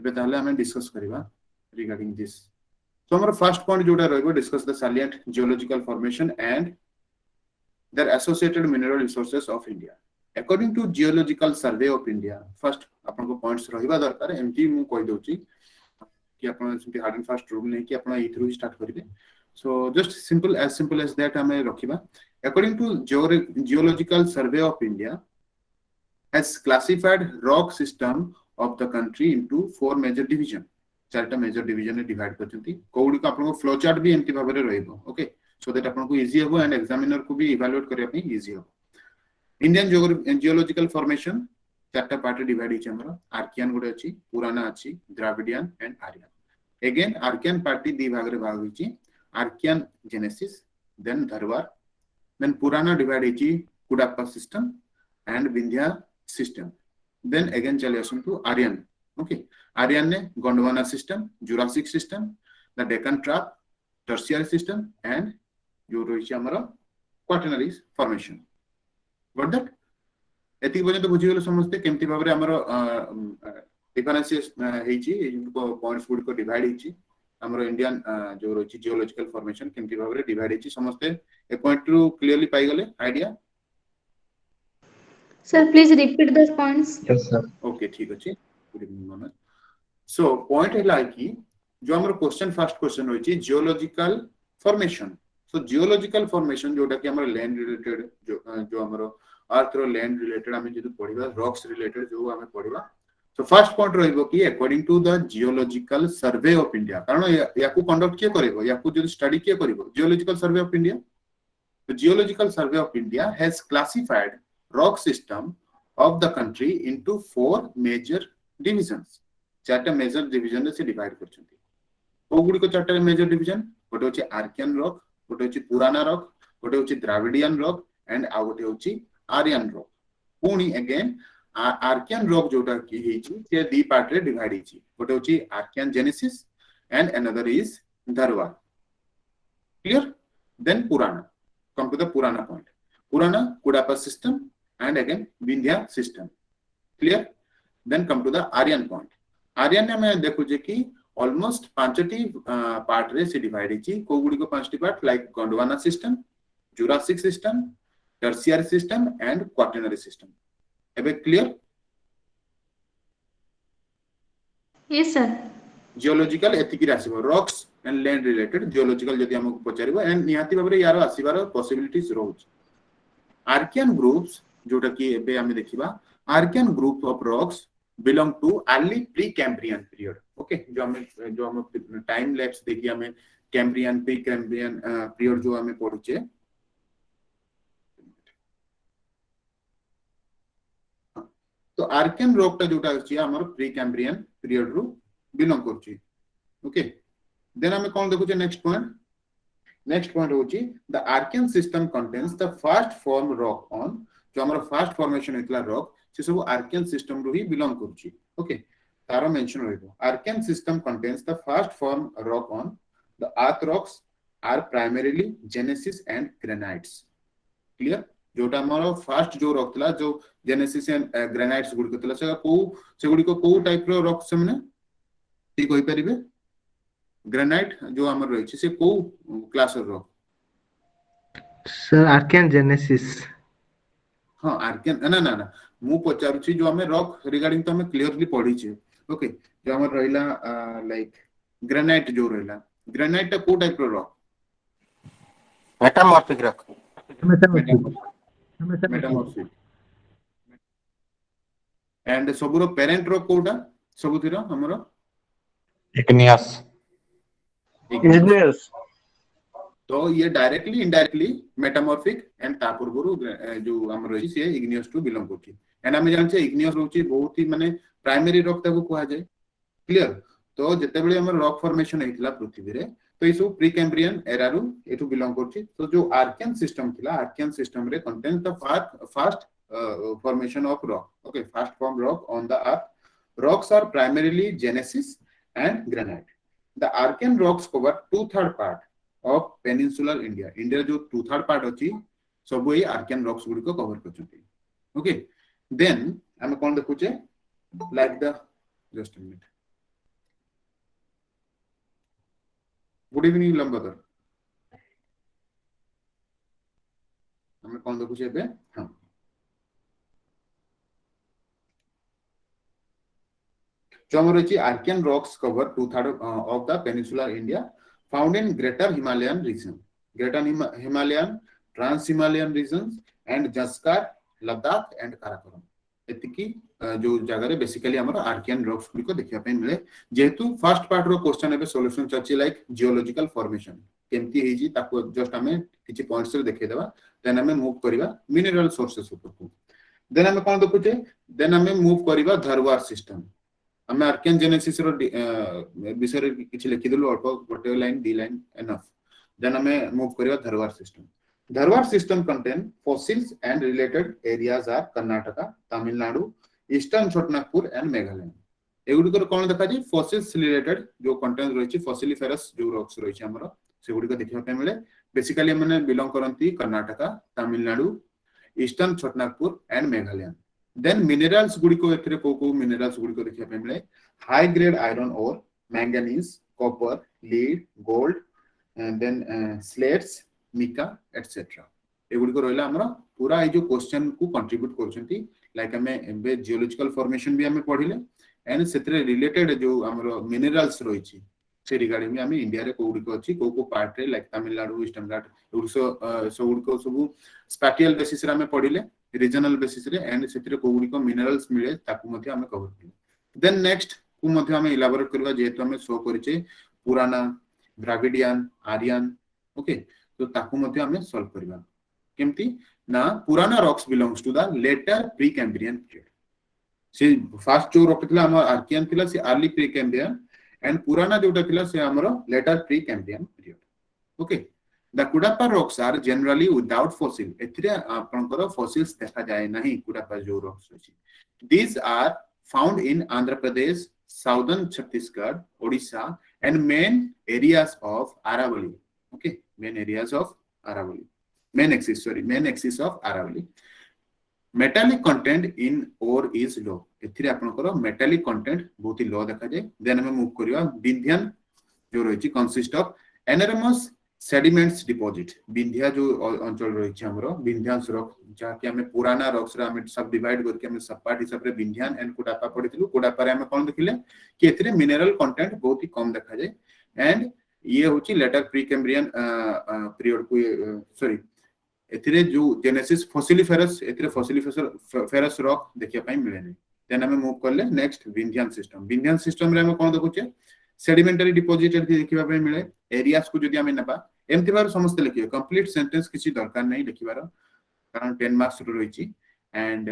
एबे ताले हमें डिस्कस करिबा रिगार्डिंग दिस सो हमर फर्स्ट पॉइंट जोटा रहबो discuss the salient geological formation and their associated mineral resources of India. According to Geological Survey of India, first आपन को पॉइंट्स रहिबा दरकार एमटी मु कहि दोची कि आपन simply hard and fast rule नै कि आपन इथरु ही स्टार्ट करिवे so just simple as that हमें रखिबा according to Geological Survey of India has classified rock system of the country into four major division चारटा मेजर डिवीजन में डिवाइड करचंती कोउडी को आपन को फ्लो चार्ट भी एमटी भाबरे रहइबो ओके so that आपन को इजी हो एंड एग्जामिनर को भी इवैल्यूएट करिया पे इजी हो इंडियन जियोलॉजिकल फॉर्मेशन चारटा पार्ट डिवाइड हिच हमर आर्कियन गुडे अछि पुराना अछि Dravidian and Aryan again Archaean party दी भाग रे भाग हिची Archaean gneisses then Dharwar then Purana divide हिची Cuddapah system and Vindhya system then again चले आसम टू आर्यन ओके आर्यन ने Gondwana system Jurassic system the Deccan trap Tertiary system and जो रही हमारा क्वाटरनरी फॉर्मेशन गॉट दैट एति पर्यंत बुझी गेल समझते केमति भाबरे हमरो डिफरेंशिएस हेची पॉइंट्स गुड को डिवाइड हेची हमरो इंडियन जो रही जियोलॉजिकल फॉर्मेशन केमति भाबरे डिवाइड हेची समझते ए पॉइंट टू क्लियरली पाई गेले idea sir please repeat those points yes sir okay ठीक अछि good evening Manoj so point है कि जो हमरो क्वेश्चन फर्स्ट क्वेश्चन होई छी geological formation so geological formation जोटा कि हमर लैंड रिलेटेड जो हमर अर्थ रो लैंड रिलेटेड हमें जेतु पढिबा रॉक्स रिलेटेड जो हमें पढिबा सो फर्स्ट पॉइंट रहइबो कि according to the Geological Survey of India कारण याकू कंडक्ट के करबो याकू जो स्टडी के करबो Geological Survey of India the Geological Survey of India has classified rock system of the country into four major divisions चारटा मेजर डिवीजन से divide करछंती ओ गुडी को चारटा मेजर डिवीजन गोटे होची आर्कियन रॉक गोटे होची पुराना रॉक गोटे होची द्राविडियन रॉक एंड आ गोटे होची आर्यन रॉक पुनी अगेन आर्कियन रॉक जोटा की हेची से दी पार्ट रे डिवाइड हेची गोटे होची Archaean gneisses and another is Dharwar clear then Purana come to the Purana point Purana Cuddapah system and again Vindhya system clear then come to the Aryan point Aryan में देखु जे कि ऑलमोस्ट पांचटी पार्ट रे से डिवाइड हेची को गुडी को पांचटी part like Gondwana system Jurassic system Tertiary system and Quaternary system एबे क्लियर यस सर जियोलॉजिकल एथिकी रासिबो rocks and land related geological जदी हमको पचारिबो एंड निहाती भाबरे यार आसीबार पॉसिबिलिटीज रोज आर्कियन ग्रुप्स जोटा कि एबे हम देखिबा Archaean group of rocks belong to early pre-Cambrian period okay जो हम टाइम लैप्स देखिए हमें कैम्ब्रियन प्री कैम्ब्रियन पीरियड जो हमें पढुचे तो आर्कियन रॉक टा जोटा अछि हमर प्री कैम्ब्रियन पीरियड रो बिलोंग करछि ओके देन हमें कोन देखुचे नेक्स्ट पॉइंट होछि the Archaean system contains the first form rock on जो हमर फर्स्ट फॉर्मेशन हेतला रॉक से सब आर्कियन सिस्टम रो ही बिलोंग करछि ओके तारो मेंशन रहइबो Archaean system contains the first form rock on the earth rocks are primarily gneisses and granites clear जोटा हमर फर्स्ट जो रॉक थला जो जेनेसिस एंड ग्रेनाइट्स गुड कतला से गुडी को टाइप रो रॉक से माने ठीक होई परिबे ग्रेनाइट जो हमर रहै छै से को क्लास रो रॉक सर आर्कियन जेनेसिस हाँ आर्कियन ना मु पचारु छी जो हमें रॉक रिगार्डिंग तो हमें क्लियरली पढी छी ओके जो हमर रहिला लाइक ग्रेनाइट जो रहिला ग्रेनाइट को टाइप रो rock metamorphic rock metamorphic and सबुरो पेरेंट रॉक कोटा सबुथिरो हमरो इग्नियस तो ये डायरेक्टली इनडायरेक्टली मेटामॉर्फिक एंड तापूर्वरु जो हमर रही से इग्नियस टू बिलोंग करछि एंड हम जान छे इग्नियस होछि बहुत ही माने प्राइमरी रॉक ताको कहै जाय क्लियर तो जते बेले हमर रॉक फॉर्मेशन हेतला पृथ्वी रे तो ई सब प्री कैम्ब्रियन एरा रु एटू बिलोंग करछि तो जो आर्कियन सिस्टम थिला आर्कियन सिस्टम रे contains the first formation of rock okay first form rock on the earth rocks are primarily gneisses and granite the Archaean rocks cover 2/3 part of peninsular India जो 2/3 part अछि सब ए Archaean rocks गुडी को cover करछथि okay then हम कोन देखुचे like the just a minute good evening Lambodar हमें कौन देखुचे एबे हां जो हमर अछि Archaean rocks cover 2/3 of the peninsular India found in greater Himalayan region, greater Himalayan, trans Himalayan regions and Jaskar, Ladakh and Karakoram एतिकी जो जगह रे बेसिकली हमर आर्कियन रॉक्स को देखिया पे मिले जेतु फर्स्ट पार्ट रो क्वेश्चन एबे सॉल्यूशन चर्ची लाइक जियोलॉजिकल फॉर्मेशन केमती हे जी ताको जस्ट हमें किछि पॉइंट्स रे देखै देबा देन हमें मूव करिवा मिनरल सोर्सेस ऊपर को देन हमें कोन देखुचे देन हमें मूव करिवा धरवार सिस्टम हमें आर्कियन जेनेसिस रो विषय रे किछि लिखि देलु अल्प गोटे लाइन दी लाइन एनफ देन हमें मूव करिवा Dharwar system Dharwar system contain fossils and related areas are Karnataka, Tamil Nadu, Eastern Chhattisgarh and Meghalaya. एगुडी को कोन देखा जी fossils related जो कंटेंट रहिछि fossiliferous जो रॉक्स रहिछि हमर सेगुडी को देखिबा पे मिले बेसिकली माने बिलोंग करंती Karnataka, Tamil Nadu, eastern Chhattisgarh and Meghalaya then minerals गुडी को एथरे को मिनरल्स गुडी को देखिबा पे मिले high grade iron ore manganese copper lead gold and then slates mica etcetera एगुडी को रहला हमरा पूरा ए जो क्वेश्चन को कंट्रीब्यूट करछंती लाइक हमें एबे जियोलॉजिकल फॉर्मेशन भी हमें पढिले एंड सेतरे रिलेटेड जो हमरो मिनरल्स रहिछि से रिगार्डिंग में हमें इंडिया रे कोउडी को अछि को पार्ट रे लाइक तमिलनाडु ईस्टर्न घाट उड़ीसा सब को सब स्पैटियल बेसिस रे हमें पढिले रीजनल बेसिस रे एंड सेतरे कोउडी को मिनरल्स मिले ताकू मध्ये हमें कवर किले देन नेक्स्ट को मध्ये हमें इलाबोरेट करबा जेहेतु हमें शो करिचे पुराना द्राविडियन आर्यन ओके तो ताकू मध्ये हमें सॉल्व करबा केमती ना पुराना rocks belongs to the later pre Cambrian period से फर्स्ट जो रॉक थिला हमर आर्कियन थिला से अर्ली प्री कैम्ब्रियन एंड पुराना जोटा थिला से हमर later pre Cambrian period okay the Cuddapah rocks are generally without fossil एथिरे आपनकर फॉसिल्स देखा जाय नाही कुडापा जो रॉक्स अछि these are found in Andhra Pradesh southern Chhattisgarh Odisha and main areas of Aravalli okay main areas of Aravalli main axis of Aravalli metallic content in ore is low एथिरे आपनकर metallic content बहुत ही लो देखा जाय देन हमें मूव करिया विंध्यान जो रहिछि consist of enormous sediments deposit Vindhya जो अंचल रहिछि हमरो विंध्यान रॉक जा कि हमें पुराना रॉक्स रे हमें सब डिवाइड करके हमें सब पार्ट हिसाब रे विंध्यान एंड कुडापा पढितलु कुडापा रे हमें कोन देखिले कि एथिरे मिनरल कंटेंट बहुत ही कम देखा जाय एंड ये होची लेटर प्री कैम्ब्रियन पीरियड को सॉरी एथिरे जो जेनेसिस फॉसिलिफेरस एथिरे फॉसिलिफेरस रॉक देखिया पई मिले नै देन हमें मूव करले नेक्स्ट विंध्यान सिस्टम रे हम कोन देखुचे सेडिमेंटरी डिपॉजिट देखिबा पई मिले एरियास को जदी हमें नबा एमति बार समस्त लिखियो कंप्लीट सेंटेंस किछि दरकार नै लिखिबार कारण 10 मार्क्स रो रहिछि and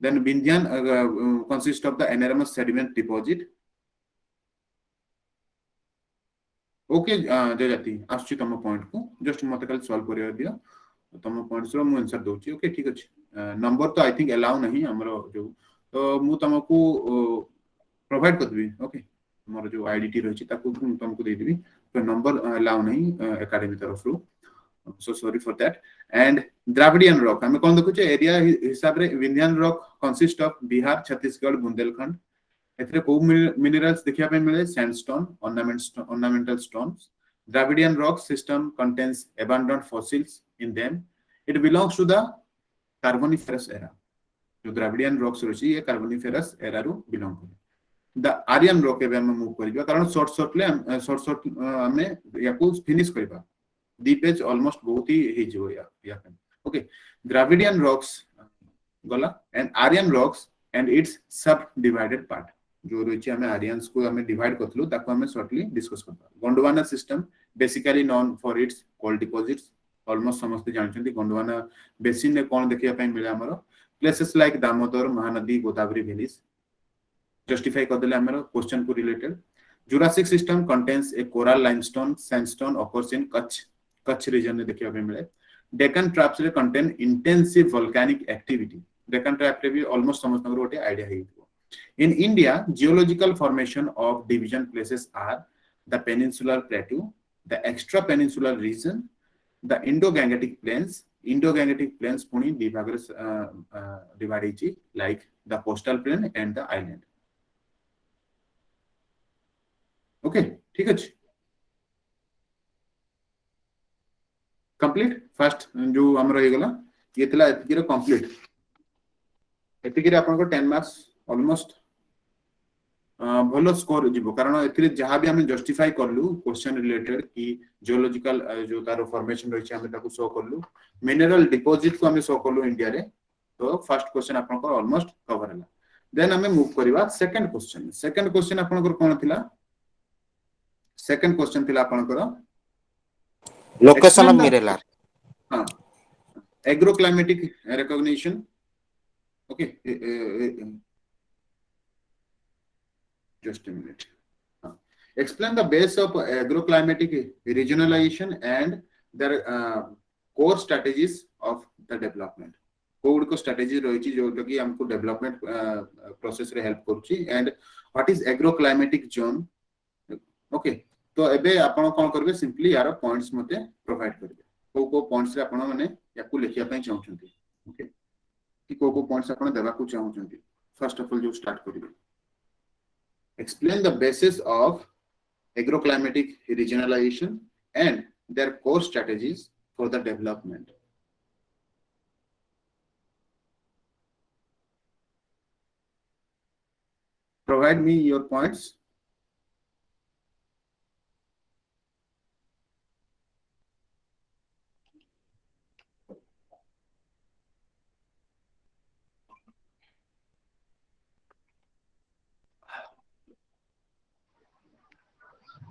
then Vindhyan consist of the enormous sediment deposit okay जय जाती आछी तम पॉइंट को जस्ट मते कल सॉल्व करिया दियो तम पॉइंट्स रो मु आंसर दोची ओके ठीक अछि नंबर तो आई थिंक अलाउ नहीं हमरो जो तो मु तमको प्रोवाइड कर देबी ओके हमर जो आईडीटी रहिछि ताकू तुमको दे देबी तो नंबर अलाउ नहीं एकेडमी तरफ रो so sorry for that and Dravidian rock हम कोन देखु छे एरिया हिसाब रे Vindhyan rock consist of Bihar Chhattisgarh Bundelkhand एथरे को मिनरल्स देखिया पे मिले sandstone ornamental stones Dravidian rock system contains abundant fossils in them it belongs to the carboniferous era जो Dravidian rocks रछि ये carboniferous era रो बिलोंग करे the Aryan rock एबे हम मूव करिबा कारण शॉर्ट हमें याको फिनिश करिबा दी पेज ऑलमोस्ट बहुत ही हेजियो या ओके Dravidian rocks गला and Aryan rocks and its sub divided part जो रहिछि हमें आरियंस को हमें डिवाइड करथलु ताको हमें शॉर्टली डिस्कस करबा Gondwana system basically known for its coal deposits almost समस्त जानछन्ती गोंडवाना बेसिन ने कोन देखिया पई मिले हमरो places like Damodar Mahanadi Godavari valleys justify कर देले हमरो क्वेश्चन को related Jurassic system contains a coral limestone sandstone occurs in Kutch region ने देखिया पई मिले डेक्कन ट्रैप्स रे contain intensive volcanic activity Deccan trap रे भी ऑलमोस्ट समस्त गोटे आईडिया है In India, geological formation of division places are the peninsular plateau, the extra-peninsular region, the Indo-Gangetic plains. Indo-Gangetic plains puni divided like the coastal plain and the island. Okay ठीक अछि complete first जो हमर हे गेला ये तला एतिकी रे complete एतिकी रे आपन को 10 मार्क्स ऑलमोस्ट भलो स्कोर जीवो कारण एथिरे जहां भी हम जस्टिफाई करलु क्वेश्चन रिलेटेड कि जियोलॉजिकल जो तार फॉर्मेशन रही हम ताको शो करलु मिनरल डिपॉजिट को हम शो करलु इंडिया रे तो फर्स्ट क्वेश्चन आपन को ऑलमोस्ट कवर हला देन हमें मूव करबा सेकंड क्वेश्चन आपन को कोन थिला सेकंड क्वेश्चन थिला आपन को लोकेशन ऑफ मिरेलर हां agroclimatic recognition okay just a minute explain the base of agroclimatic regionalization and their core strategies of the development code को स्ट्रेटजी रही जो कि हमको डेवलपमेंट प्रोसेस रे हेल्प करूची and what is agroclimatic zone okay तो एबे आपण कोन करबे सिंपली यार पॉइंट्स मते प्रोवाइड करबे को पॉइंट्स रे आपण माने याकू लिखिया पई चाहउछंती ओके कि को पॉइंट्स आपण देबा को चाहउछंती फर्स्ट ऑफ ऑल जो स्टार्ट करबे explain the basis of agroclimatic regionalization and their core strategies for the development. Provide me your points.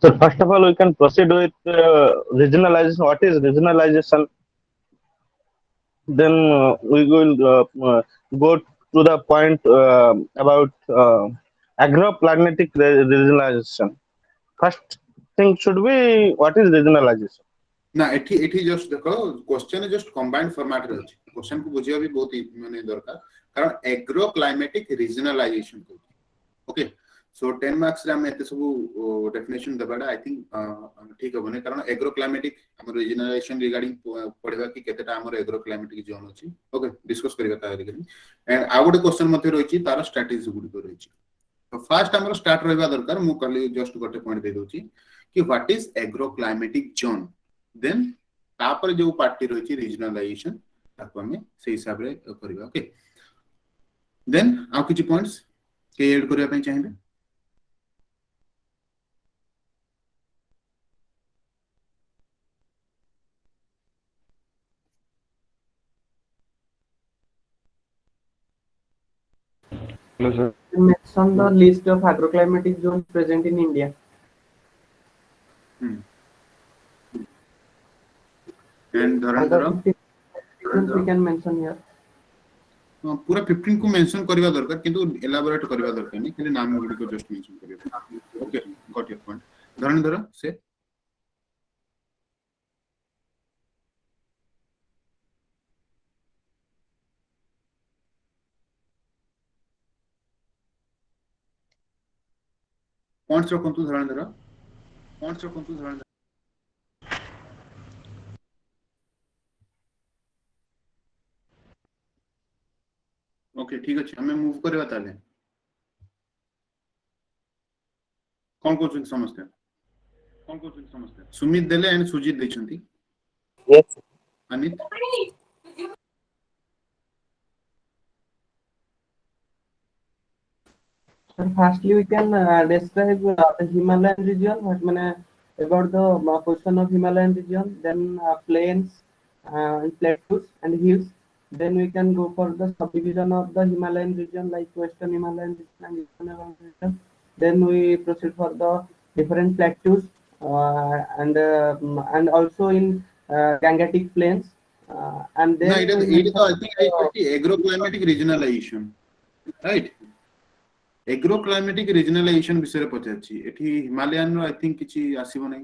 So first of all, we can proceed with regionalization. What is regionalization? Then we will go to the point about agroclimatic regionalization. First thing should be what is regionalization? ना एठी just देखो question just combined format रे अछि question को बुझिया भी बहुत माने दरकार कारण एग्रोक्लाइमेटिक रीजनलाइजेशन को ओके सो 10 मार्क्स रे हम एते सब डेफिनेशन दबाडा आई थिंक ठीक होबने कारण एग्रोक्लाइमेटिक हमर रीजनलाइजेशन रिगार्डिंग पढिबा कि केतेटा हमर एग्रोक्लाइमेटिक जोन अछि ओके डिस्कस करबा ता regarding and a good question मते रहिछि तार स्ट्रेटजी गुडी को रहिछि तो फर्स्ट हमर स्टार्ट रहबा दरकार मु कली जस्ट गोटे पॉइंट दे दोछि कि what is agroclimatic zone then तापर जो पार्टी रहिछि रीजनलाइजेशन ताको हमें से हिसाब रे करबा ओके देन आ किछि पॉइंट्स के ऐड करबा पई चाहिबे Hello, sir. Mention the list of agroclimatic zones present in India. And Dharendra We can mention here. पूरा 15 को मेंशन करबा दरकार किंतु एलाबोरेट करबा दरकार नहीं खाली नाम गुडी को जस्ट मेंशन करबा okay got your point Dharnendra से पॉइंट्स रखंतु धरणेंद्र ओके ठीक अछि हमें मूव करबा ताले कोन कोचिंग समझते सुमित देले एंड सुजीत दैछंती Yes. Anit So firstly, we can describe the Himalayan region. What mean about the position of Himalayan region, then plains, plateaus, and hills. Then we can go for the subdivision of the Himalayan region, like Western Himalayan region and Eastern Himalayan region. Then we proceed for the different plateaus and also in Gangetic plains. And then no it is I think agroclimatic regionalization right agroclimatic regionalisation विषय पचाछि एठी Himalayan row I think किछि आसीबो नै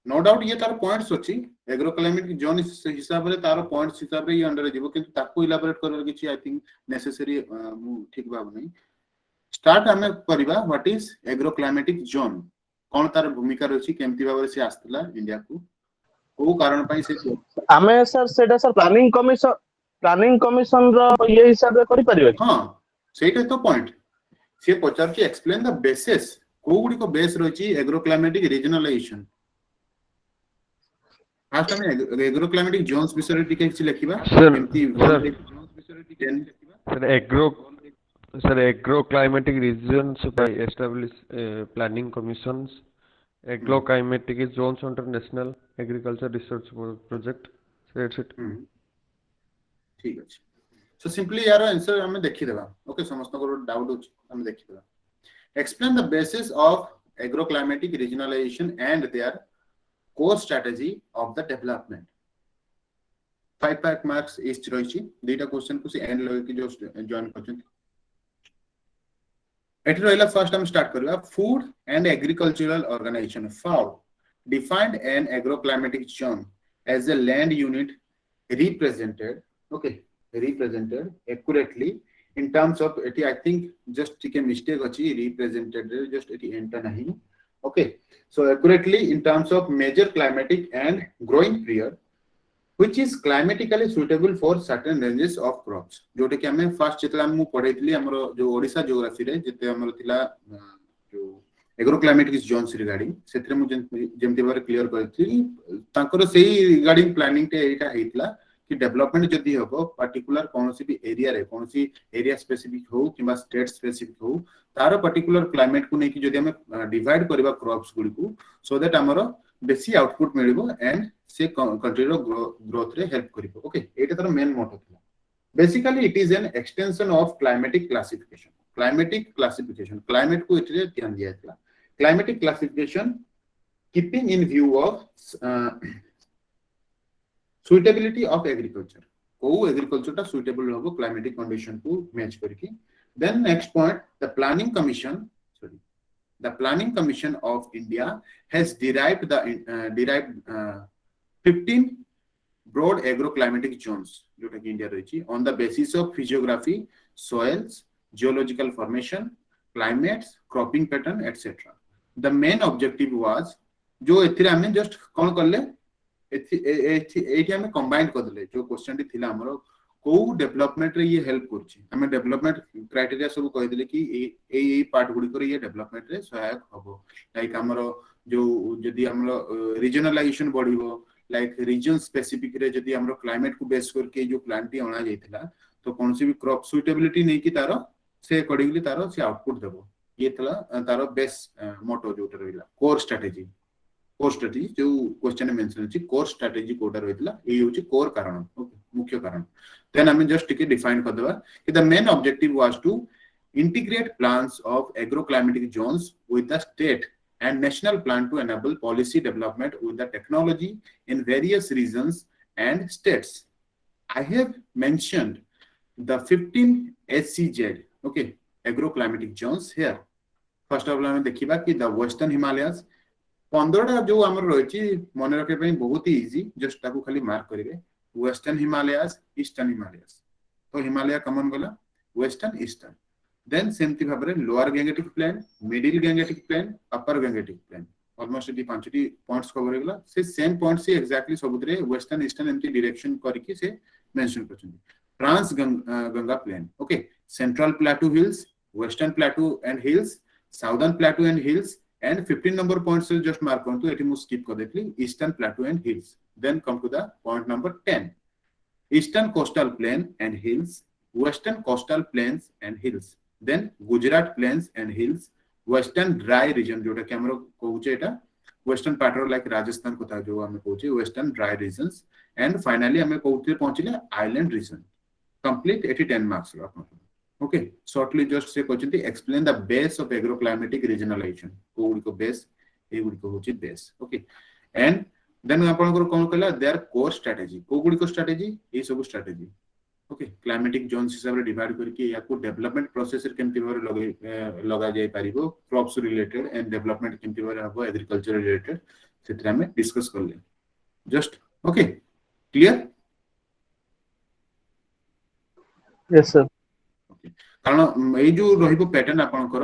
no doubt ये तार points अछि agroclimatic zone हिसाब रे तार पॉइंट्स हिसाब रे ये अंडर जीवो किंतु ताको इलाबोरेट करर किछि आई थिंक नेसेसरी मु ठीक बाब नै स्टार्ट हमें करबा व्हाट इज एग्रोक्लाइमेटिक जोन कोन तार भूमिका रछि केमति बाबरे से आस्तला इंडिया को कारण पई से आमे सर सेटा सर प्लानिंग कमिशन रो ये हिसाब रे करि परिबे हां सेटा तो पॉइंट से पचारछि एक्सप्लेन द बेसिस को गुडी को बेस रहिछि एग्रोक्लाइमेटिक रीजनलाइजेशन फास्ट हम एग्रोक्लाइमेटिक जोन्स विषय टिके किछि लेखिबा Sir, केमति sir, agro-climatic regions by establish planning commissions, agro-climatic zones under National Agriculture Research Project. So that's it. ठीक अछि सो सिंपली यार आंसर हमें देखि देबा ओके समस्त को डाउट होछि हमें देखि देबा explain the basis of agroclimatic regionalisation and there core strategy of the development 5 marks इस रहिछि दुईटा क्वेश्चन को से एंड लगे कि जो जॉइन करछन एट रहिला फर्स्ट हम स्टार्ट करबा food and agricultural organisation FAO defined an agroclimatic zone as a land unit represented accurately in terms of it I think just take a mistake achi represented just it enter nahi okay so accurately in terms of major climatic and growing period which is climatically suitable for certain ranges of crops Jote कि हमें first चितला मु पढैतली हमरो जो Odisha geography रे जते हमरो थिला जो एग्रोक्लाइमेटिक जोन्स रिगार्डिंग सेथरे मु जेमति बारे क्लियर करथि तांकर सेही रिगार्डिंग प्लानिंग ते एटा हेतला कि डेवलपमेंट जदी हबो पर्टिकुलर कोनोसी भी एरिया रे कोनोसी एरिया स्पेसिफिक हो किबा स्टेट स्पेसिफिक हो तार पर्टिकुलर क्लाइमेट को नै कि जदी हमें डिवाइड करबा क्रॉप्स गुडी को सो दैट हमरो बेसी आउटपुट मिलिबो एंड से कंट्री रो ग्रोथ रे हेल्प करिबो ओके एटा तर मेन मोटो थिला basically it is an extension of climatic classification climate को इतरे ध्यान दिया थिला climatic classification keeping in view of suitability of agriculture को agriculture टा suitable होबो climatic condition को match करके then next point the planning commission of India has derived 15 broad agroclimatic zones जोटा कि इंडिया रही on the basis of physiography soils geological formation climates cropping pattern etc the main objective was जो एथिरा हमें just कौन करले एठी हमें combine कर देले जो क्वेश्चन टी थिला हमरो को डेवलपमेंट रे ये हेल्प करछि हमें डेवलपमेंट क्राइटेरिया सब कहि देले कि ए पार्ट गुडी करे ये डेवलपमेंट रे सहायक हबो लाइक हमरो जो जदी हमरो रीजनलाइजेशन बढ़िबो लाइक रीजन स्पेसिफिक रे जदी हमरो क्लाइमेट को बेस करके जो प्लांट टी अणा जायतिला तो कोनसी भी क्रॉप सुटेबिलिटी नै कि तारो से अकॉर्डिंगली तारो से आउटपुट देबो ये थला तारो बेस मोटो जोटा रहिला कोर स्ट्रेटजी जो क्वेश्चन में मेंशन अछि कोर स्ट्रेटजी कोटा रहितला ए होछि कोर कारण मुख्य कारण देन हमें जस्ट टिके डिफाइन कर देबा कि the main objective was to integrate plans of agroclimatic zones with the state and national plan to enable policy development with the technology in various regions and states. I have mentioned the 15 SCZ okay agroclimatic zones here. First of all हमें देखिबा कि the western Himalayas 15टा जो हमर रहिछि मने रखे पई बहुत ही इजी जस्ट ताकू खाली मार्क करिवे वेस्टर्न हिमालयास ईस्टर्न हिमालयास तो हिमालय कमन गला वेस्टर्न ईस्टर्न देन सेमति भाबरे lower Gangetic plain middle Gangetic plain upper Gangetic plain almost दी पांचटी पॉइंट्स कवर होगला से सेम पॉइंट से एक्जेक्टली सबुतरे वेस्टर्न ईस्टर्न एमटी डायरेक्शन करके से मेंशन करछन trans Ganga plain okay central plateau hills western plateau and hills southern plateau and hills and 15 number points से just mark करतो एटी मु skip कर देतली eastern plateau and hills then come to the point number 10 eastern coastal plain and hills western coastal plains and hills then Gujarat plains and hills western dry region जोटा कि हमरो कहउचे एटा western part like Rajasthan कोता जो हमें कहउचे western dry regions and finally हमें कहउते पहुंचले island region complete 10 marks okay shortly just say question explain the base of agroclimatic regionalization कोडी को base ए गुडी को होची base okay and then आपण को कोन कहला their core strategy कोडी को strategy ए सब strategy okay climatic zones हिसाब रे डिवाइड करके या को डेवलपमेंट प्रोसेस रे केमति भाबरे लगा जाय परिबो क्रॉप्स रिलेटेड एंड डेवलपमेंट केमति भाबरे हबो एग्रीकल्चर रिलेटेड सेतरा में डिस्कस करले just okay clear yes sir कारण ए जो रहिबो पैटर्न आपनकर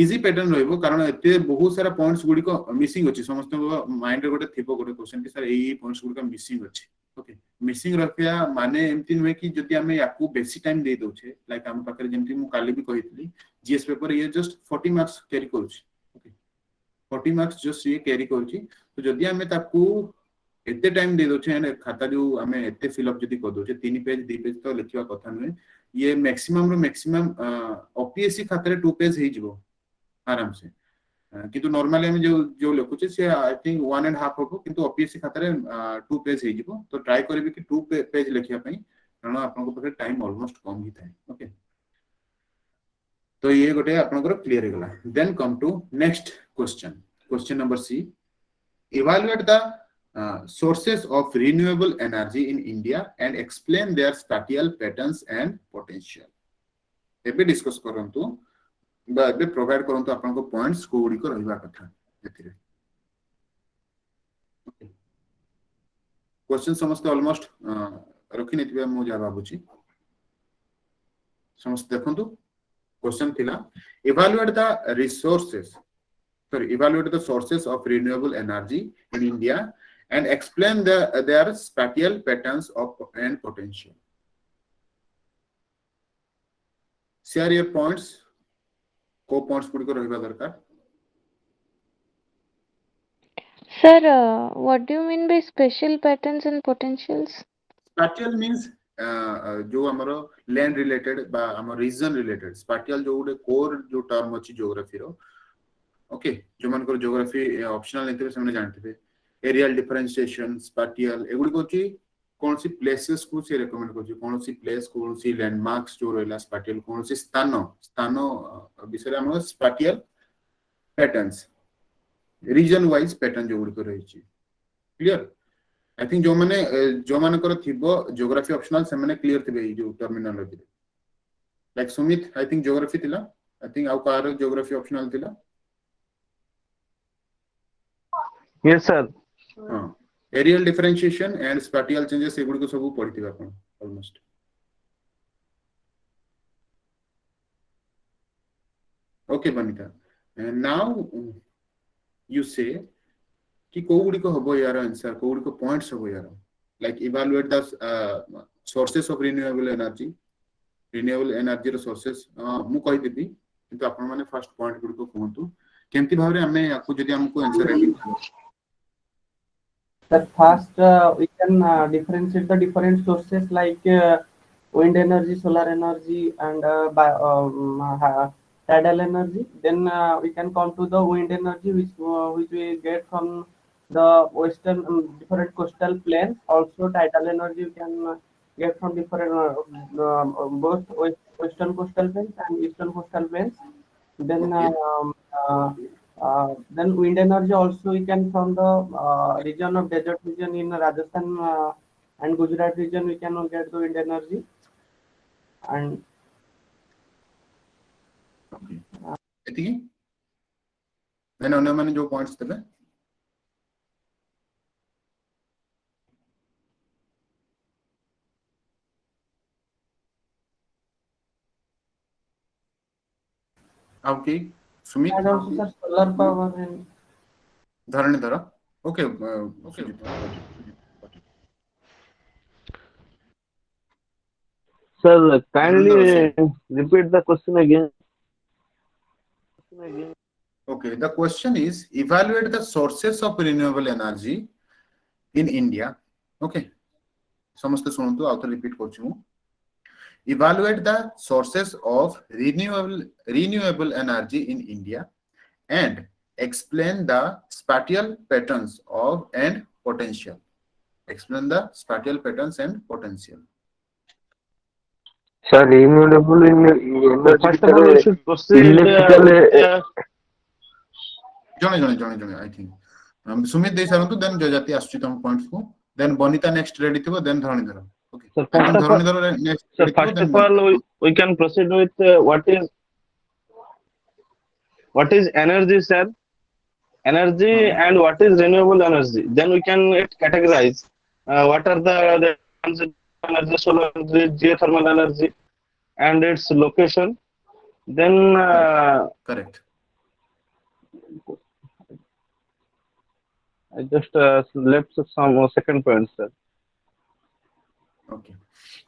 इजी पैटर्न रहइबो कारण एते बहुत सारा पॉइंट्स गुडी को मिसिंग अछि समस्त माइंड रे गोटे थिबो गोटे क्वेश्चन कि सर एई पॉइंट्स गुडी का मिसिंग अछि ओके मिसिंग रखिया माने एमती नुहे कि जदि हमें याकू बेसी टाइम दे दोछे लाइक हम पाखरे जेमती मु काली भी कहितली जीएस पेपर ये जस्ट 40 मार्क्स कैरी करूछि ओके 40 मार्क्स जस्ट ये कैरी करूछि तो जदि हमें ताकू एते टाइम दे दोछे एंड खाता जो हमें एते फिल अप जदि कर दोछे 3 पेज 2 पेज तो लिखिवा कथा नुहे ये मैक्सिमम रो मैक्सिमम ओपीएससी खाते रे 2 पेज हे जिवो आराम से किंतु नॉर्मली हम जो लिखुचे से आई थिंक 1.5 हो किंतु ओपीएससी खाते रे 2 पेज हे जिवो तो ट्राई करबे कि 2 पेज लिखिया पई कारण आपन को पाखे टाइम ऑलमोस्ट कम ही थाए ओके तो ये गोटे आपन को क्लियर हेगला then come to next question number C evaluate the sources of renewable energy in India and explain their spatial patterns and potential एबे डिस्कस करंतु बा एबे प्रोवाइड करंतु आपन को पॉइंट्स को गुडी को रहइबा कथा एथिरे क्वेश्चन समस्त ऑलमोस्ट रखि नेतिबा मु जा बाबुची समस्त देखंतु क्वेश्चन थिला evaluate the sources of renewable energy in India and explain their spatial patterns and potential. Share your points. को points गुडी को रहइबा दरकार. Sir, what do you mean by special patterns and potentials? Spatial means जो हमरो land related बा हमर region related. Spatial जो उडे core जो term अछि geography रो. Okay, जो मन को geography optional नेते समझ जानते थे. एरियल डिफरेंशिएशन स्पैटियल एगुडी कोची कोन सी प्लेसेस को से रेकमेंड कोची कोन सी प्लेस कोन सी लैंडमार्क्स जो रहला स्पैटियल कोन सी स्थान विषय हम spatial patterns region wise pattern जो गुडी को रही छी क्लियर आई थिंक जो माने कर थिबो ज्योग्राफी ऑप्शनल से माने क्लियर थिबे जो terminology like Sumit I think geography थिला आई थिंक आउ कार ज्योग्राफी ऑप्शनल थिला yes sir areal differentiation and spatial changes एगुडी को सब पढिथिबा कोन almost okay Banita and now you से कि को गुडी को हबो यार आंसर को गुडी को पॉइंट्स हबो यार like evaluate the sources of renewable energy रो सोर्सेस मु कहि देबी किंतु आपण माने फर्स्ट पॉइंट गुडी को कहंतु केमति भाबरे हमें याकू जदी हमको answer ready That first we can differentiate the different sources like wind energy, solar energy, and tidal energy. Then we can come to the wind energy, which we get from the western different coastal plains. Also, tidal energy we can get from different both western coastal plains and eastern coastal plains. Then wind energy also we can from the region of desert region in Rajasthan and Gujarat region we can get the wind energy and एतिकी then अन्य माने जो points देबे okay Sumit and also sir solar power and Dharanidhar okay okay sir kindly repeat the question again. Okay, the question is evaluate the sources of renewable energy in India. Okay, समस्त सुनंतु आउट repeat करछु evaluate the sources of renewable energy in India and explain the spatial patterns and potential. Explain the spatial patterns and potential. Sir, renewable energy First of all, we should proceed. जणे I think Sumit दे सारंतु then जो जाति आसुची तम points को then Banita next ready थिबो then Dharanidhar okay So first of all, we can proceed with what is energy, sir? Energy and what is renewable energy? Then we can categorize what are the energy, solar energy, geothermal energy, and its location. Then correct. I just left some second point, sir. Okay.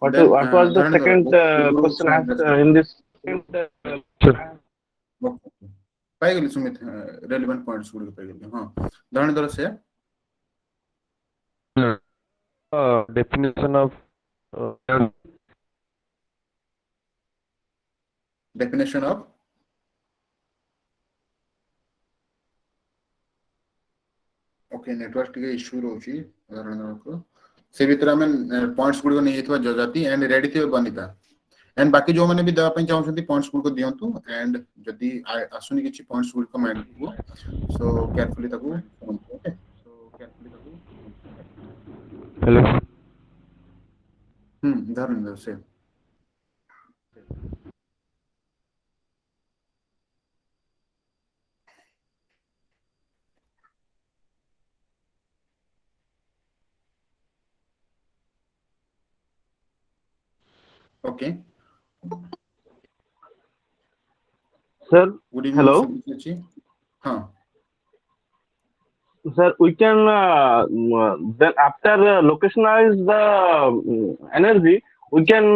What Then what was the Dhananjay, second Guru question Sumit asked does- in this second? Okay. ପାଇଗଲି Sumit relevant points ଗୁଡ଼ିକ ପାଇଗଲି ହଁ ଧରଣୀଧର ସେ Definition of definition of okay network ଟିକେ issue ରହୁଛି ଧରଣୀଧରକୁ ସେ ଭିତରେ ଆମେ ପଏଣ୍ଟସ୍ ଗୁଡ଼ିକ ନେଇଯାଇଥିବା ଜଜାତି ଏଣ୍ଡ ରେଡି ଥିବେ ବନିତା एंड बाकी जो मैंने भी देवा ପାଇଁ ଚାହୁଁଛନ୍ତି ପଏଣ୍ଟସ୍ ଗୁଡ଼ିକ ଦିଅନ୍ତୁ ଏଣ୍ଡ ଯଦି ଆସୁନି କିଛି ପଏଣ୍ଟସ୍ ଗୁଡ଼ିକ ମାଇଣ୍ଡକୁ ସୋ କେୟାରଫୁଲି ତାକୁ ଶୁଣନ୍ତୁ ଓକେ hello. ଧରଣୀଧର ସେ okay Sir, good evening hello. सभी हाँ Sir, we can then after localize the energy, we can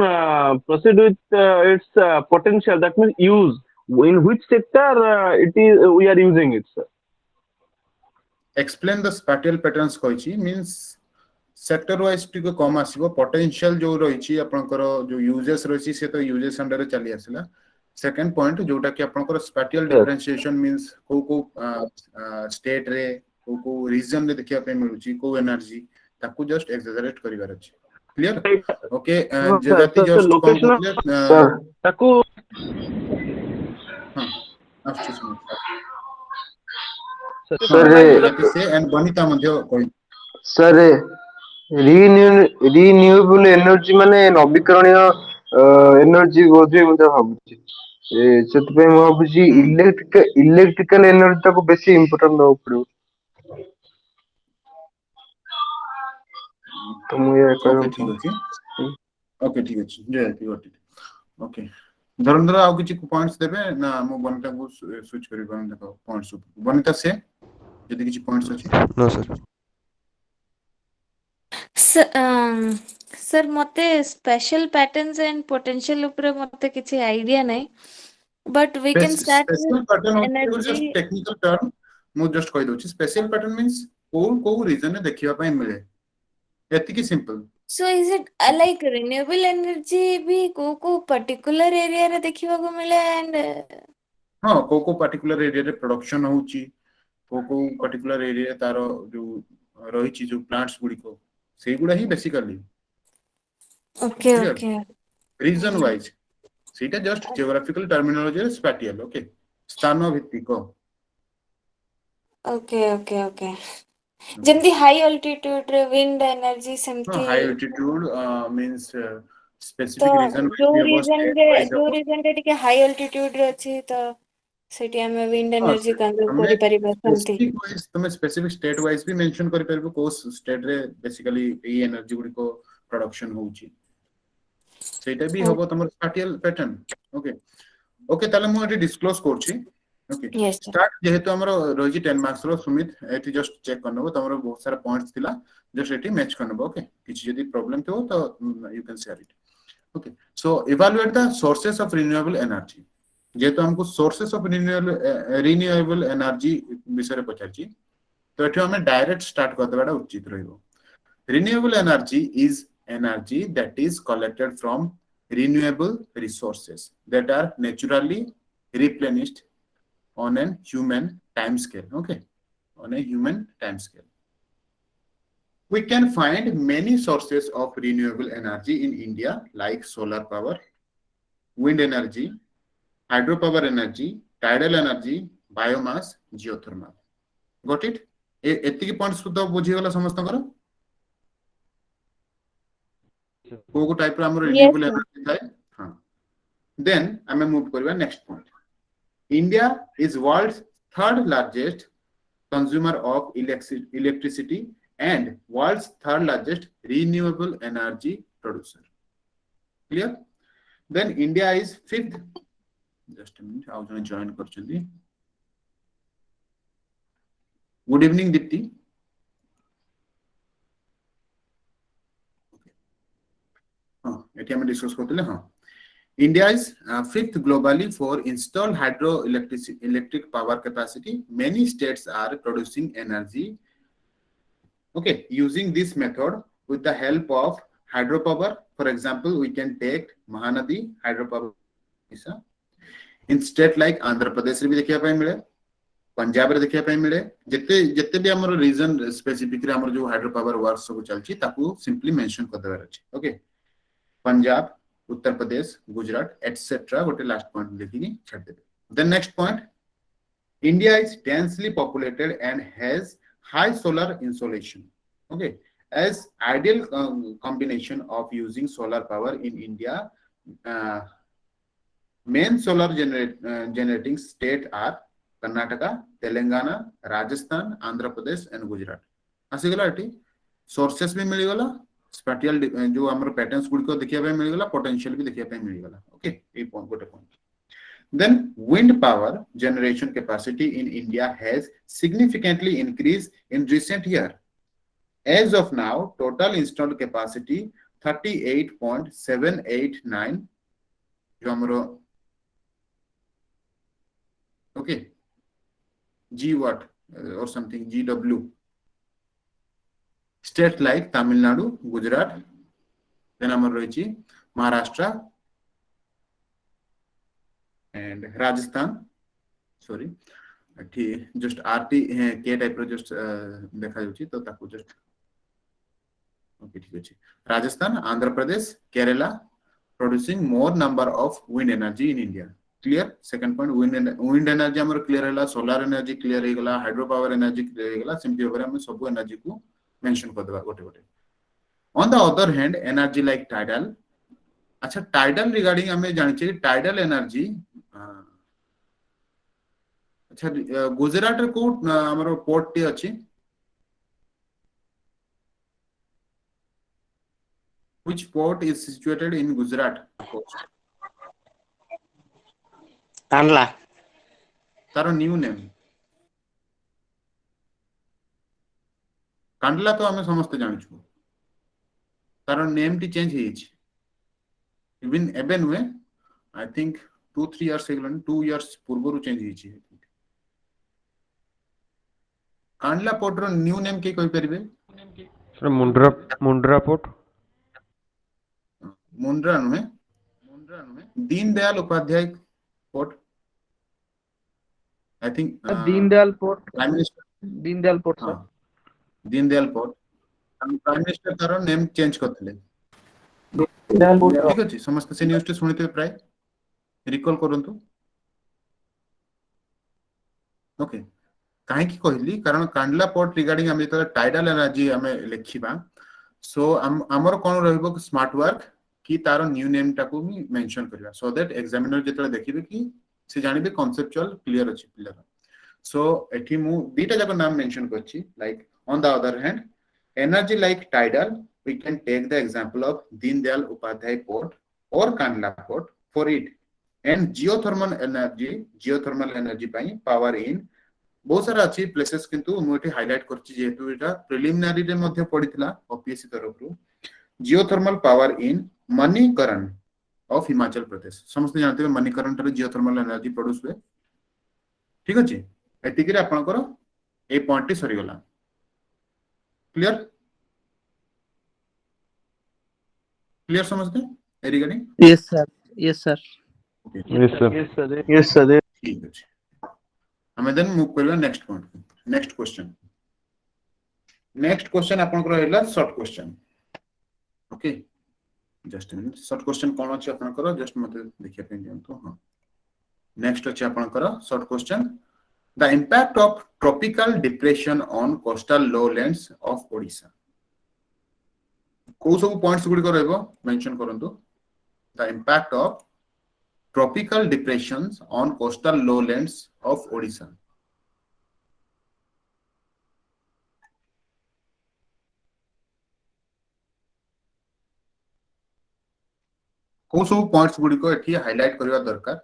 proceed with its potential. That means use. In which sector we are using it, sir? Explain the spatial patterns କହିଛି means sector wise टिको कम आसीबो potential जो रहिछि आपनकर जो uses रहिछि से तो uses under रे चली आसिला सेकंड पॉइंट जोटा कि आपनकर स्पैटियल Yes. डिफरेंशिएशन मींस को स्टेट रे को रीजन रे देखिया पे मिलुछि को एनर्जी ताकू जस्ट एक्सजरेट करिवार अछि क्लियर ओके No, sir, जजाति sir, जस्ट कम location बोले sir, taku हां आछी सुन sir, जजाति से एंड बनिता मध्य कोइ sir, रिन्यूएबल एनर्जी माने नवीकरणीय एनर्जी बोधे ମୁଁ ଯାହା ଭାବୁଛି ସେଥିପାଇଁ ମୁଁ ଭାବୁଛି ଇଲେକ୍ଟ୍ରିକାଲ ଏନର୍ଜି ଟାକୁ ବେଶୀ ଇମ୍ପୋର୍ଟାଣ୍ଟ ଦବାକୁ ପଡିବ ତ ମୁଁ ଏହା ओके କହିବାକୁ ठीक ଚାହୁଁଛି अछि ओके ठीक अछि जय गॉट इट ओके धरंधर आउ किछि पॉइंट्स देबे ना मु बनिता को स्विच करि पान देखो पॉइंट्स बनिता से यदि किछि पॉइंट्स अछि No, sir. सर मते स्पेशल पैटर्न्स एंड पोटेंशियल ऊपर मते किछि आइडिया नहीं but we can start spatial pattern with होते एनर्जी जस्ट टेक्निकल टर्म मु जस्ट कहि दोछि स्पेशल पैटर्न मींस को रीजन ने देखिबा पय मिले एति की simple so is it like renewable energy भी को पर्टिकुलर एरिया रे देखिबा को मिले एंड हां को पर्टिकुलर एरिया रे प्रोडक्शन होउची को पर्टिकुलर एरिया तारो जो रहिछि जो प्लांट्स गुडी को सेही गुडा ही basically okay clear okay region wise सीटा just geographical terminology spatial okay स्थान भित्तिक ओके ओके ओके जेमती हाई अल्टीट्यूड रे विंड एनर्जी सेमती हाई एल्टीट्यूड मींस तो स्पेसिफिक रीजन जो रीजन रे टिके हाई अल्टीट्यूड रे अछि तो सेठी हमें विंड एनर्जी कंजर्व करि परिबा सेमती स्पेसिफिक वाइज तुम स्पेसिफिक स्टेट वाइज भी मेंशन करि परबो को स्टेट रे बेसिकली ए एनर्जी गुडी को प्रोडक्शन होउची सेटा भी हबो तमर स्पैटियल पैटर्न ओके ओके ताले मु एटी डिस्क्लोज करछि ओके Yes, sir. स्टार्ट जेहेतु हमर रहिछि 10 मार्क्स रो सुमित एटी जस्ट चेक करनबो तमर बहुत सारा पॉइंट्स थिला जस्ट एटी मैच करनबो ओके किछि यदि प्रॉब्लम थियो तो you can share it okay so evaluate the sources of renewable energy जेहेतु हमको सोर्सेस ऑफ रिन्यूएबल एनर्जी विषय रे पचारछि तो एठी हमें डायरेक्ट स्टार्ट कर देबाडा उचित रहिबो renewable energy is energy that is collected from renewable resources that are naturally replenished on a human time scale okay on a human time scale we can find many sources of renewable energy in India like solar power wind energy hydropower energy tidal energy biomass geothermal got it एतिकी points तो बुझी गला समस्तकर को type रो हमर Yes, renewable sir. Energy थाए हां then हमें move करबा next point India is world's third largest consumer of electricity and world's third largest renewable energy producer clear then India is fifth just a minute आउ जने join करछथि Good evening, Dipti. एटी हम discuss करते हाँ India is fifth globally for installed hydroelectric power capacity. Many states are producing energy, okay, using this method with the help of hydropower. For example, we can take Mahanadi hydropower. In state like Andhra Pradesh रे भी देखिया पाए मिले, पंजाब रे देखिया पाए मिले, जितने जितने भी हमारे रीजन स्पेसिफिक रे हमारे जो हाइड्रो पावर वर्क्स सब चलची ताकू सिंपली मेंशन कर देवार अछि. ओके, पंजाब, उत्तर प्रदेश, गुजरात एटसेट्रा गोटे लास्ट पॉइंट देखिनी छाड़ देबे. Then next point, India is densely populated and has high solar insolation. Okay, as ideal combination of using solar power in India, main solar generating state are Karnataka, Telangana, Rajasthan, Andhra Pradesh and Gujarat. आसीगला एटी sources भी मिल गला, spatial जो हमर patterns good को देखिया पे मिल गला, पोटेंशियल भी देखिया पे मिल गला. ओके, ए पॉइंट गोटे point. Then wind power generation capacity in India has significantly increased in recent year. As of now, total installed capacity 38.789 जो हमरो okay GW or something GW state like Tamil Nadu, Gujarat, then amar roichi Maharashtra and Rajasthan. Sorry, just RT K type row just देखा जाउची तो ताकू just okay ठीक अछि. Rajasthan, Andhra Pradesh, Kerala producing more number of wind energy in India. Clear? Second point, wind energy हमर clear हैला, solar energy clear हे गला, hydro power energy clear हे गला. सिंपली ओवर हम सब एनर्जी को मेंशन कर देबा गोटे गोटे. On the other hand, energy like tidal, अच्छा tidal regarding हमें जानि छै tidal energy अच्छा गुजरात रे को हमर पोर्ट टी अछि. Which port is situated in Gujarat? Kandla. तारो न्यू नेम कांडला तो हमें समस्त जानिछु. तारो नेम टी चेंज हे छि. इवन एबेन वे आई थिंक 2-3 इयर्स हेगलन, 2 इयर्स पूर्वरु चेंज हे छि. कांडला पोर्ट रो न्यू नेम के कोइ परिबे? Sir Mundra port. मुंड्रा नुमे Deen Dayal Upadhyay port. I think Deendayal port, prime minister Deendayal port sir. Deendayal port prime minister taro name change करथिले. दीनदयाल पोर्ट ठीक अछि, समस्त से न्यूज़ टे सुनिते प्राय रिकॉल करंतु. ओके, काहे की कहली कारण कांडला पोर्ट रिगार्डिंग हम तो टाइडल एनर्जी हमें लेखिबा. सो हमर कोन रहबो स्मार्ट वर्क की तारो न्यू नेम टाको भी मेंशन करबा सो दैट एग्जामिनर जेतले देखिबे की से जानिबे कांसेप्चुअल क्लियर अछि पिलर. सो एठी मु बीटा जाको नाम मेंशन करछि. Like on the other hand energy like tidal, we can take the example of Deen Dayal Upadhyay port or Kandla port for it. And geothermal energy ପାଇଁ power in बहुत सारा अच्छी places किंतु मुझे highlight करछि जेतु एटा preliminary रे मध्ये पडितला OPSC तरफ रु. Geothermal power in Manikaran of Himachal Pradesh. समस्त जानते मणिकरण रे जियोथर्मल एनर्जी प्रोड्यूस हुए. ठीक अछि, एतिकरे आपनकर ए पॉइंट टी सरी गला. क्लियर क्लियर समझते regarding? Yes sir, yes sir. Yes, sir. Yes, sir. ठीक अछि. हमें देन मूव करबा नेक्स्ट पॉइंट. नेक्स्ट क्वेश्चन आपन को रहला short question. Okay, just minute. Short question कोन अछि आपन को जस्ट मते देखिया पे दियंतु. हां, नेक्स्ट अछि आपन को short question. The impact of tropical depression on coastal lowlands of Odisha. को सब पॉइंट्स गुडी को रहबो मेंशन करंतु. The impact of tropical depressions on coastal lowlands of Odisha. को सब पॉइंट्स गुडी को एठी हाईलाइट करबा दरकार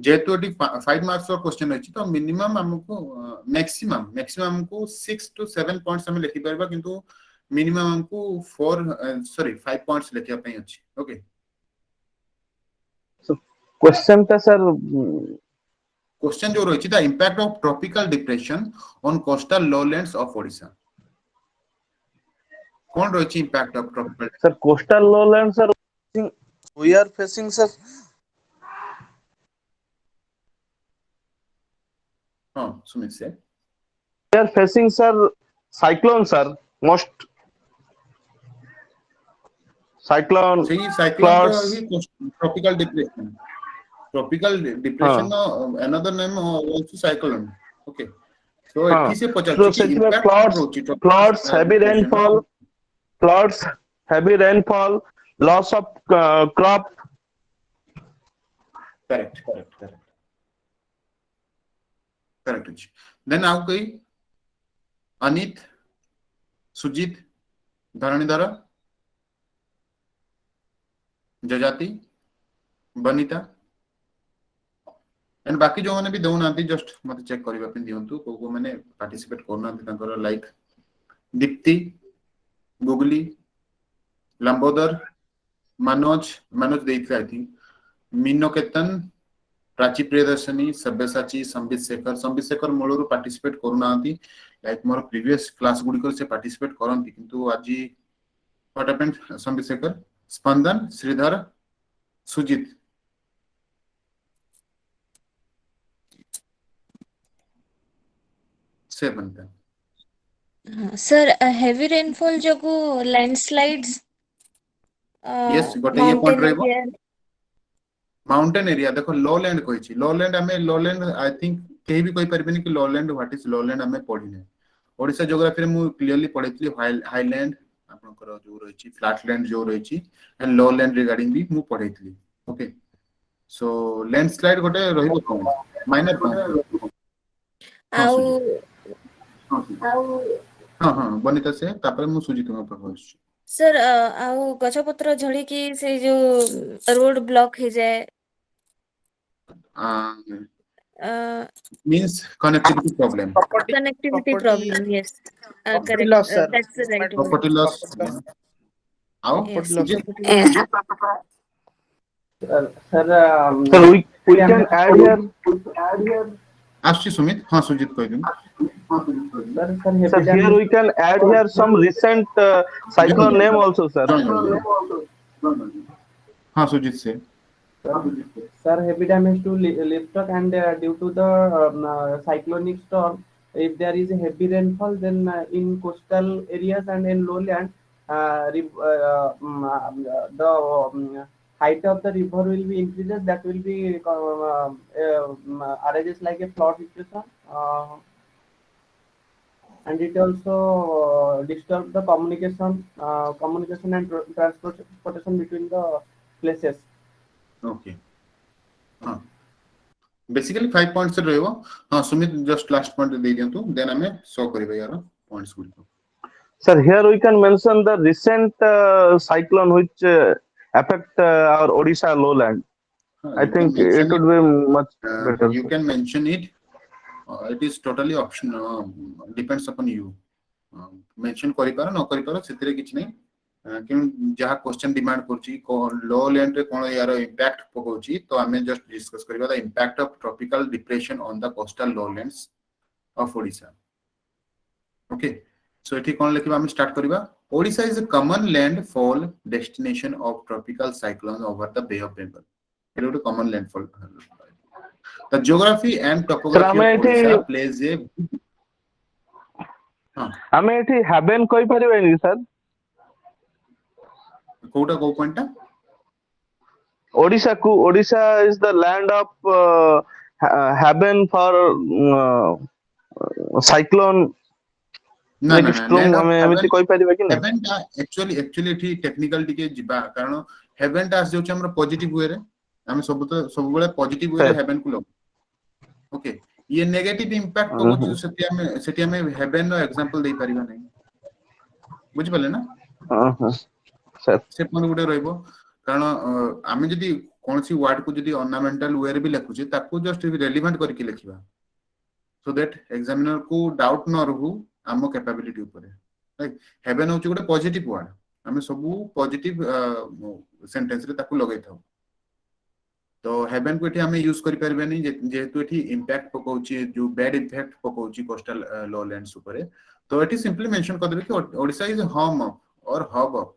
जेहेतु एटी 5 मार्क्स और क्वेश्चन अछि तो मिनिमम हमको मैक्सिमम हमको 6 to 7 पॉइंट्स हम लिखि परबा किंतु मिनिमम हमको 5 पॉइंट्स लिखिया पई अछि ओके क्वेश्चन था सर क्वेश्चन जो रही the impact of tropical depression on coastal lowlands of Odisha कौन रही impact of tropical sir coastal lowland sir we are facing sir हां सुमित से we are facing sir cyclone sir most cyclone सही cyclone floods ही tropical depression another name also cyclone okay so हाँ एठी से पचा तो कि सेट में impact floods heavy rainfall loss of crop correct then आउ कोई अनित सुजीत धरणीधर जजाति बनिता एंड बाकी जो माने भी दउना जस्ट मते चेक करबा पे दियंतु को माने पार्टिसिपेट करना तांकर लाइक दीप्ति गुगली लंबोदर मनोज देइथे आई थिंक मीनो केतन प्राची प्रियदर्शनी सब्यसाची संबित शेखर मूलर पार्टिसिपेट करूना लाइक मोर प्रीवियस क्लास गुडी से पार्टिसिपेट करंती किंतु आज व्हाट हैपेंड संबित शेखर स्पंदन श्रीधर सुजीत से बनता सर हेवी रेनफॉल जगो लैंडस्लाइड्स यस गोटे ये पॉइंट रहबो माउंटेन एरिया देखो लो लैंड कोइछि लो लैंड आई थिंक केही भी कोइ परबेनी कि low land what is low land हमें पढिने ओडिसा ज्योग्राफी रे मु क्लियरली पढैतली हाईलैंड आपनकर जो रहिछि फ्लैट लैंड जो रहिछि एंड लो लैंड रिगार्डिंग भी मु पढैतली ओके सो लैंडस्लाइड गोटे रहिबो कोन माइनर हां बनिता से तापर मु सुजित को प्रपोज सर आउ गछपत्र झड़ी की से जो रोड ब्लॉक हो जाए means connectivity problem connectivity problem yes correct loss, sir. that's the right word. property loss how Yes, Sujit? property loss. sir we can add here आशी सुमित हां सुजित कह दूं sir here we can add here some recent cyclone name also sir हां सुजित से Sir, heavy damage to livestock and due to the cyclonic storm, if there is a heavy rainfall, then in coastal areas and in lowland, the height of the river will be increases. That will be arises like a flood situation, and it also disturb the communication and transportation between the places. Okay हां basically 5 points से रहबो हां Sumit just last point दे दियंतु then हमें show करबे यार points गुडी sir here we can mention the recent cyclone which affect our Odisha lowland I think it would be much better you can mention it it is totally option depends upon you mention करि पारो न करि पारो सेतरे किछ नै क्यों जहाँ question demand करछि लो land रे कोन यार इंपैक्ट पकोछि तो हमें जस्ट डिस्कस करबा the impact of tropical depression on the coastal lowlands of Odisha okay so एठी कोन लिखबा हम स्टार्ट करबा Odisha is a common landfall destination of tropical cyclone over the bay of Bengal it is a common landfall the geography and topography of Odisha plays a हां हमें एठी हैबन कोइ परिबेनी सर कोटा को point Odisha is the land of haven for cyclone ना like strong हमें एमिति कोइ परिबे कि नै हेवन टा एक्चुअली ठी टेक्निकल टिके जिबा कारण हेवन टा आस जाउछ हमर पॉजिटिव वे रे हम सब बेले पॉजिटिव वे रे हेवन को लो ओके ये नेगेटिव इंपैक्ट को सेटी हमें हेवन नो एग्जांपल दे परिबा नै बुझ पले ना हां सर से पॉइंट गुडे रहइबो कारण आमे जदी कौन सी वर्ड को जदी ऑर्नामेंटल वे रे भी लिखुचे ताको जस्ट रेलेवेंट करके लिखिबा सो दैट एग्जामिनर को डाउट न रहू आम कैपेबिलिटी ऊपर राइट हेवन होची गोटे पॉजिटिव वर्ड हमें सब पॉजिटिव सेंटेंस रे ताको लगाई थाउ तो हेवन को एठी हमें यूज करि परबेनी जेहेतु एठी इंपैक्ट पकोची जो बैड इफेक्ट पकोची कोस्टल लॉलैंड्स ऊपर तो एठी सिंपली मेंशन कर देबे कि Odisha is home of or hub of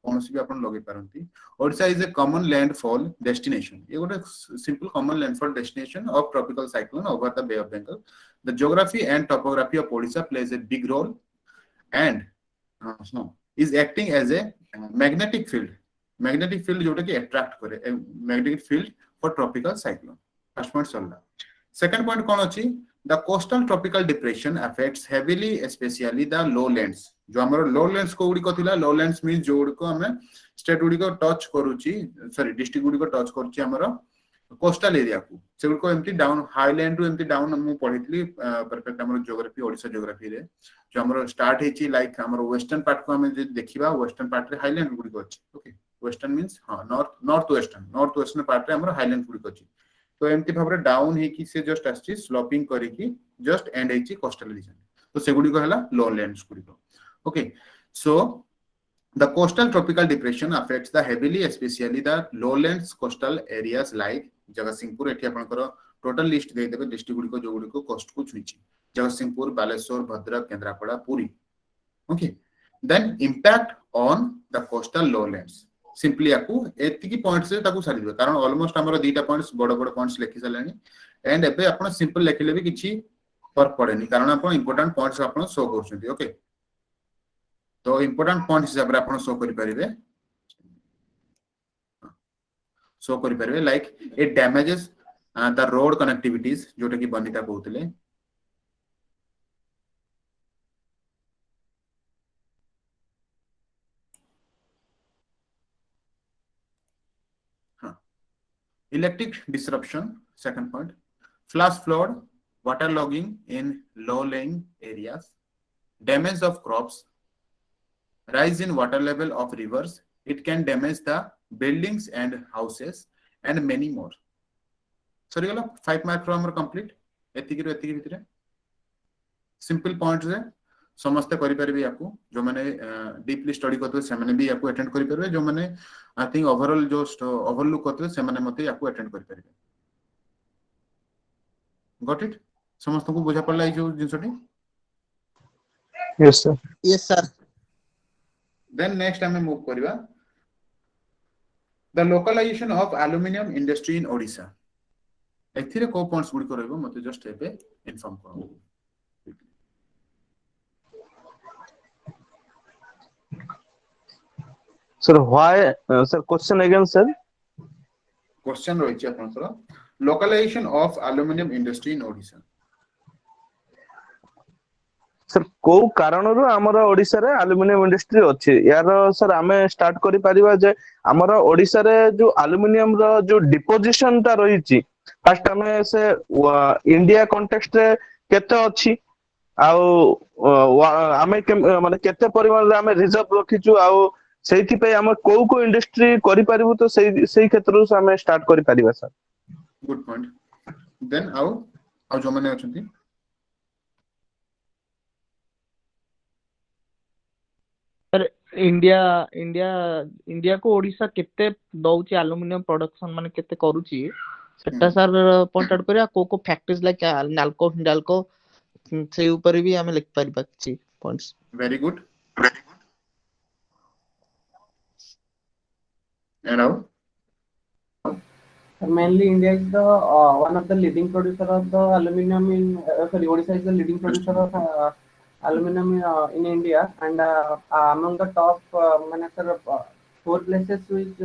कौन सी भी अपन लगे पारंती Odisha is a common landfall destination ये गोटे simple common landfall destination of tropical cyclone over the bay of Bengal the geography and topography of Odisha plays a big role and is acting as a magnetic field जोटा कि attract करे magnetic field for tropical cyclone first point solva second point कौन अछि the coastal tropical depression affects heavily especially the lowlands जो हमर lowlands को उडी कथिला lowlands means जोड को हमें स्टेट उडी को टच करूची सॉरी डिस्ट्रिक्ट उडी को टच करूची हमर कोस्टल एरिया को सेगुड को एमटी डाउन हाईलैंड टू एमटी डाउन हम पढितली परफेक्ट हमर ज्योग्राफी ओडिशा ज्योग्राफी रे जो हमर स्टार्ट हेची लाइक हमर वेस्टर्न पार्ट को हमें जे देखिबा वेस्टर्न पार्ट रे हाईलैंड गुडी को अछि ओके वेस्टर्न मींस हां नॉर्थ वेस्टर्न पार्ट रे हमर हाईलैंड गुडी को अछि तो एमटी भाबरे डाउन हे की से जस्ट आछि स्लोपिंग करी की जस्ट एंड हेची कोस्टल रीजन तो सेगुडी को हला लोलैंड्स गुडी को okay so the coastal tropical depression affects the heavily especially the lowlands coastal areas like Jagatsinghpur एठी आपनकर टोटल लिस्ट दे देबे डिस्ट्रिक्ट गुडी को जो गुडी को कोस्ट को छुईची Jagatsinghpur Baleswar Bhadrak Kendrapara Puri okay then impact on the coastal lowlands simply आपको एति की पॉइंट्स से ताकू सारी दिबे कारण ऑलमोस्ट हमर दीटा पॉइंट्स बड़ बड़ पॉइंट्स लिखि सलेनी एंड एबे आपण सिंपल लिखिले भी किछि फर्क पड़ेनी कारण आपण इंपोर्टेंट पॉइंट्स आपण शो करछथि ओके तो इंपोर्टेंट पॉइंट हिसाब रे आपण शो करि परिबे like it damages the road connectivities जोटा कि बनिता कहउतले हां electric disruption second point flash flood water logging in low lying areas damage of crops rise in water level of rivers it can damage the buildings and houses and many more सरी गला 5 mark रो हमर complete एतिकी भितरे simple points रे समस्त करि परबे आपको जो माने डीपली स्टडी करते से माने भी आपको अटेंड करि परबे जो माने आई थिंक ओवरऑल जो ओवरलुक करते से माने मते आपको अटेंड करि परबे गॉट इट समस्त को बुझा पड़ला ई जो जिंसटी yes sir then next hame move kariba the localization of aluminum industry in Odisha एथिरे को पॉइंट्स गुडी करबो मते जस्ट एबे इन्फॉर्म करो sir why sir question again sir question रहिछि आपनकर localisation of aluminium industry in Odisha sir को कारणरू हमर ओडिसा रे एल्युमिनियम इंडस्ट्री अछि यार सर हमें स्टार्ट करि परिबा जे हमर ओडिसा रे जो एल्युमिनियम रो जो डिपोजिशन ता रहिछि फर्स्ट हमें से इंडिया कॉन्टेक्स्ट रे केते अछि आउ हमें माने केते परिमाण रे हमें रिजर्व रखिछु आउ सेठी पे हम को इंडस्ट्री करि परिबु तो सेही क्षेत्र से हमें स्टार्ट करि परिबा सर गुड पॉइंट देन आउ जो माने अछंती इंडिया इंडिया इंडिया को ओडिसा केते दउची एल्युमिनियम प्रोडक्शन माने केते करूची सेटा सर पॉइंट आउट करिया को फैक्टरीज लाइक नाल्को हिंडाल्को से ऊपर भी हमें लिख परिबा छी पॉइंट्स वेरी गुड एंड आउ Mainly, India is the one of the leading producer of the aluminum in. Sorry, Odisha is the leading producer of aluminum in India, and among the top, four places which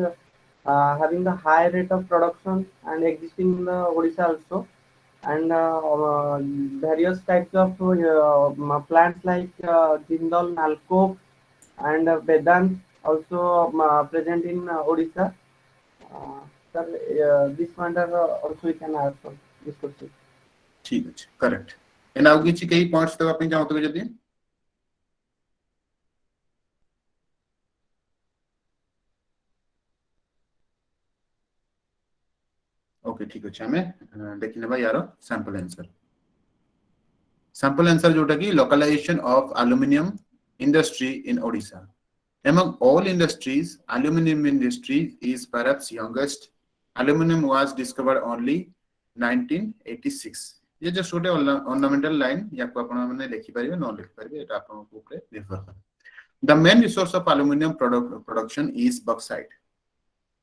having the high rate of production and existing in the Odisha also, and various types of plants like Jindal, Nalco, and Vedant also present in Odisha. Sir, this matter also we can add for this question. ठीक अछि correct and आउ किछि कई points तक अपन जाउ तो जदी okay ठीक अछि हमें देखिनबा यार सैंपल आंसर। सैंपल आंसर जोटा कि localisation of aluminium industry in Odisha. Among all industries, aluminum industry is perhaps youngest. Aluminum was discovered only 1986. ये जस्ट गोटे ऑर्नामेंटल लाइन याको आपण माने लिखि परिबे न लिखि परिबे एटा आपण ऊपर निर्भर करे। The main resource of aluminum production is bauxite.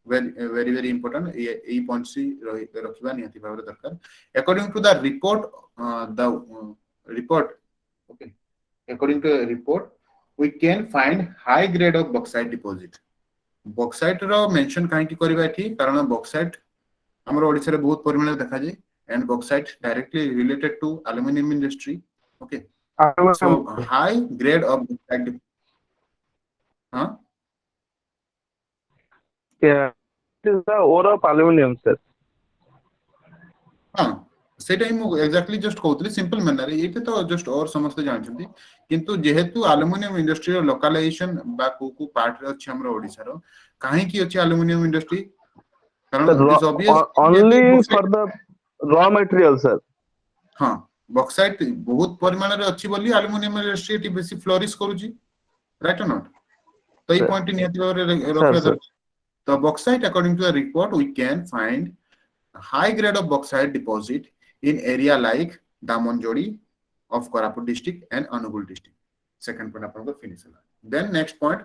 Very important ए पॉइंट सी रखिबा नियति भाबरे दरकार। According to the report okay, according to the report we can find high grade of bauxite deposit. Bauxite रो मेंशन काहे की करबा एठी कारण bauxite हमर ओडिसा रे बहुत परिमाण देखा जाय and bauxite directly related to aluminum industry. Okay, so high grade of bauxite huh? Yeah, it is the ore of aluminum, sir. हाँ सेटा ही मु एक्जेक्टली जस्ट कहउतली सिंपल मैनर एते तो जस्ट और समस्त जानछथि किंतु जेहेतु एल्युमिनियम इंडस्ट्री रो लोकलाइजेशन बा को पार्ट रे अछि हमर ओडिसा रो काहे की अछि एल्युमिनियम इंडस्ट्री कारण this obvious Only for the raw material, sir. हाँ बॉक्साइट बहुत परिमाण रे अछि बोली एल्युमिनियम इंडस्ट्री एटी बेसी फ्लोरिश करूची राइट और नॉट तो ई Sir. पॉइंट नियति भाबरे Sir, रखले sir. तो bauxite according to the report we can find high grade of bauxite deposit in area like Damanjodi of Koraput district and Anugul district. Second point apan ko finish hela. Then next point,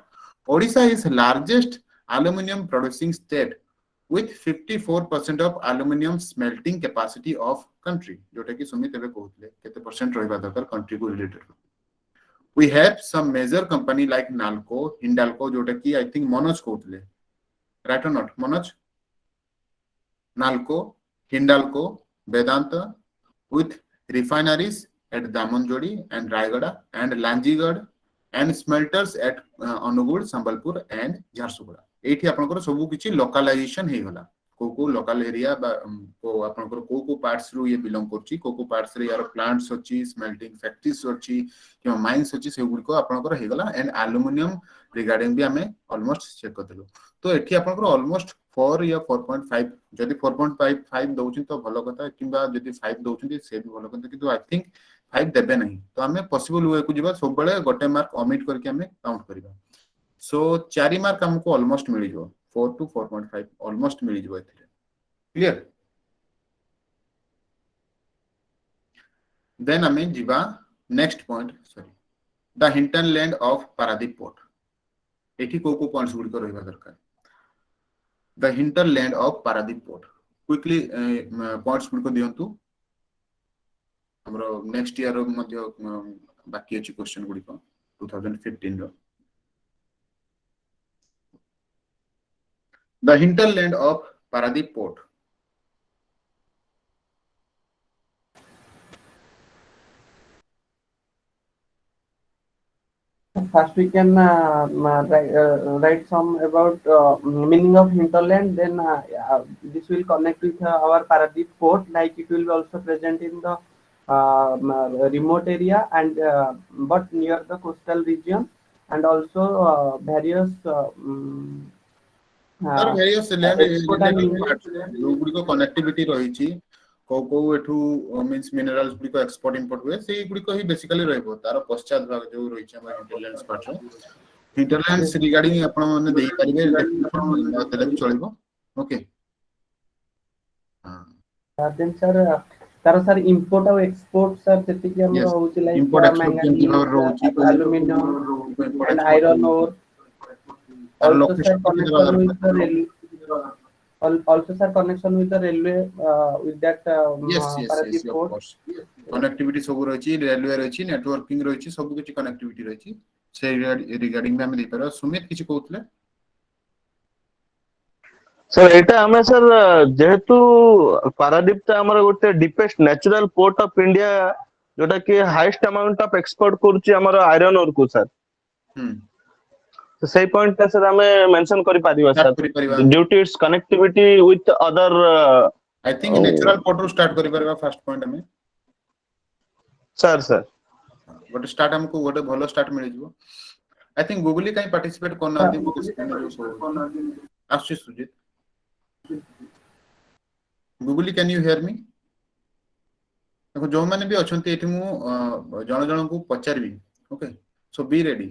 Odisha is largest aluminum producing state with 54% of aluminum smelting capacity of country. जोटा कि सुमित एबे कहउतले केते percent रहबा दरकार country को related. We have some major company like Nalco, Hindalco जोटा कि I think Manoj कहउतले right or not Manoj? Nalco, Hindalco, Vedanta with refineries at Damanjodi and Raigada and Lanjigad and smelters at Anugul, Sambalpur and Jharsuguda. एठी आपनकर सबु किछि localisation हे गला को local area बा को आपनकर को पार्ट्स रु ये बिलोंग करछि को पार्ट्स रे यार प्लांट्स अछि स्मेल्टिंग फैक्ट्रीज अछि कि माइंस अछि से गुडी को आपनकर हे गला एंड एल्युमिनियम रिगार्डिंग भी हमें ऑलमोस्ट चेक करदेलु तो एठी आपनकर ऑलमोस्ट 4 या 4.5 जदि 4.5 दउछि तो भलो कथा किबा जदि 5 दउछि से भी भलो कथा किंतु आई थिंक 5 देबे नहीं तो हमें पॉसिबल वे को जिबा सब बेले गोटे मार्क ओमिट करके हमें काउंट करिबा सो 4 मार्क हमको ऑलमोस्ट मिल जो 4 to 4.5 ऑलमोस्ट मिल जो एथिरे क्लियर देन हमें जिबा next point sorry the hinterland of Paradip port एठी को पॉइंट्स गुडी को रहबा दरकार the hinterland of Paradip port quickly points गुडी को दियंतु हमरो नेक्स्ट ईयर रो मध्ये बाकी अछि क्वेश्चन गुडी को 2015 रो the hinterland of Paradip port First, we can write some about meaning of hinterland. Then this will connect with our Paradip port. Like it will be also present in the remote area and but near the coastal region, and also various sir various land export and गुडी को connectivity रही छी को एठू means minerals गुडी को export import हुए से गुडी को ही basically रहबो तार पश्चात भाग जो रही छी हमर हिंटरलैंड्स पार्ट हिंटरलैंड्स रिगार्डिंग आपण माने देई परिबे तेले भी चलिबो ओके हां then sir तार सर import और export सर जति कि हम होउची like import export aluminum and iron ore also sir connection with the railway also sir connection with the railway with that yes of course connectivity सब रही छी railway रही छी नेटवर्किंग रही छी सब किछि कनेक्टिविटी रही छी से रिगार्डिंग में हम दे पर सुमित किछि कहउतले सर एटा हमें सर जेहेतु पारादीप ता हमर गोटे deepest natural port of India जोटा कि हाईएस्ट अमाउंट ऑफ एक्सपोर्ट करछि हमर आयरन ओर को सर तो सही पॉइंट ता सर हमें मेंशन करि पारिबा sir due to its connectivity with other I think natural port रो स्टार्ट करि परबा फर्स्ट पॉइंट हमें सर गोटे स्टार्ट हमको गोटे भलो स्टार्ट मिल जिवो आई थिंक गूगल काई पार्टिसिपेट करना दी आछि सुजित Google, can you hear me? देखो जो मैंने भी अच्छे ये जन जन को पचारि ओके सो बी रेडी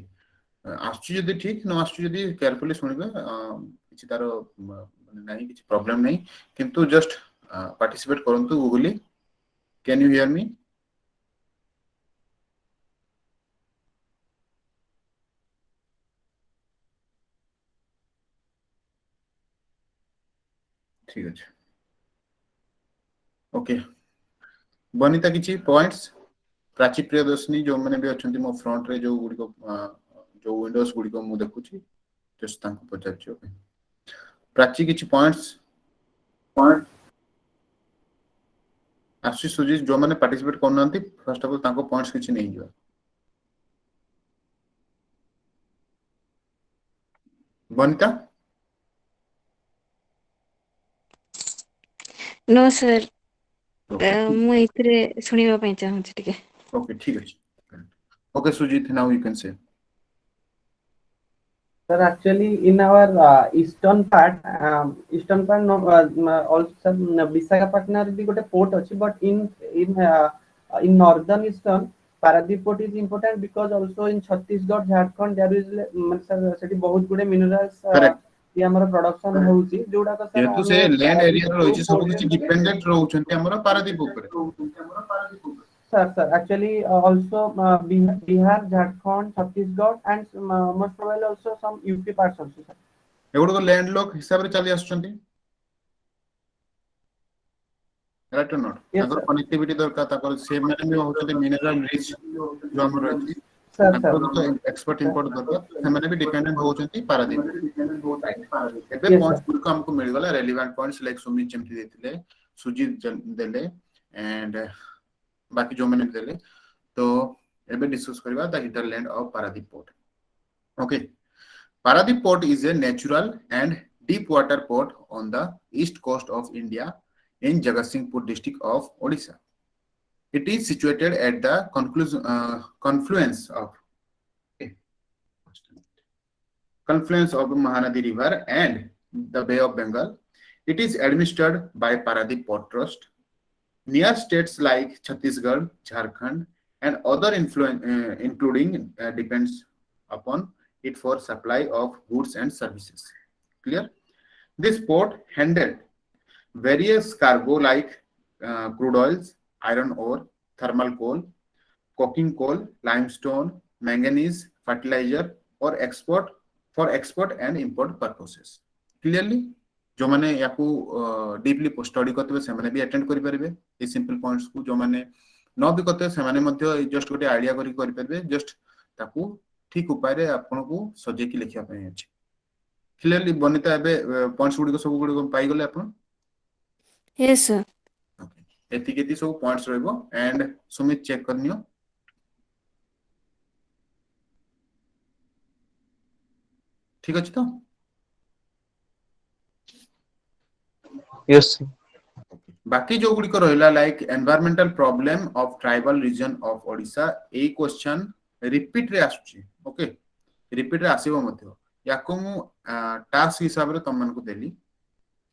आसुची जदि ठीक न आसुची जदि केयरफुली सुनिबे किछि तार नहीं किछि प्रॉब्लम नहीं किंतु जस्ट पार्टिसिपेट करंतु googly can you hear me ठीक अछि ओके बनिता किछि पॉइंट्स प्राची प्रियदर्शनी जो मैंने भी अच्छे मो फ्रंट रे जो गुडी को जो विंडोज गुडी को मु देखुची जस्ट तांको पचारछि ओके प्राची किछि पॉइंट्स पॉइंट आशीष सुजीत जो मैंने पार्टिसिपेट करनांती फर्स्ट ऑफ ऑल तांको पॉइंट्स किछि नहीं जिवा बनिता नो सर मु इतरे सुनिबा पई चाहूछि टिके ओके ठीक अछि okay Sujit now you can say Sir, actually, in our eastern part, no, also Visakhapatnam is got a port achi, but in northern eastern, Paradip port is important because also in Chhattisgarh, Jharkhand, there is sir सेठी बहुत गुडे minerals Correct. ये हमर production होउची जोडा का जेतु से land area रो होइछि सब किछि डिपेंडेंट रहउछन्ते हमर पारादीप ऊपर sir, actually also Bihar, Jharkhand, Chhattisgarh, and most probably also some UP parts also, sir. एगुड को लैंड लॉक हिसाब रे चली आछन्ती राइट और not Yes, Takar sir. Connectivity दरकार ताकर से माने भी होछते मिनरल रिच जो हमर अछि Sir, ताकर तो sir. एक्सपर्ट इंपोर्ट दरकार से माने भी डिपेंडेंट होछन्ती पारादीप एबे Yes, पॉइंट्स sir. को हमको मिल गला रेलेवेंट पॉइंट्स लाइक सुमित जेमति देथिले सुजीत देले एंड बाकी जो मैंने देले तो एबे डिस्कस करबा the hinterland of Paradip port okay Paradip Port is a natural and deep water port on the east coast of India in Jagatsinghpur district of Odisha. It is situated at the confluence of Mahanadi River and the Bay of Bengal. It is administered by Paradip Port Trust. Near states like Chhattisgarh, Jharkhand, and other including depends upon it for supply of goods and services. Clear? This port handled various cargo like crude oils, iron ore, thermal coal, coking coal, limestone, manganese, fertilizer, or for export and import purposes. Clearly? जो माने याकू deeply study करते से माने भी attend करि परिबे a simple points को जो माने न भी करते से माने मध्य जस्ट गोटे आइडिया करि परिबे जस्ट ताकू ठीक उपाय रे आपन को सजे की लिखिया पय अछि क्लियरली बनिता एबे पॉइंट्स गुडी को सब गुडी को पाई गले आपन यस सर ओके एति केति सब पॉइंट्स रहबो एंड सुमित चेक करनियो ठीक अछि तो yes sir. बाकी जो गुडी को रहला like environmental problem of tribal region of Odisha a question repeat रे आसुची ओके रिपीट रे आसीबो मथि याको मु टास्क हिसाब रे तमन को देली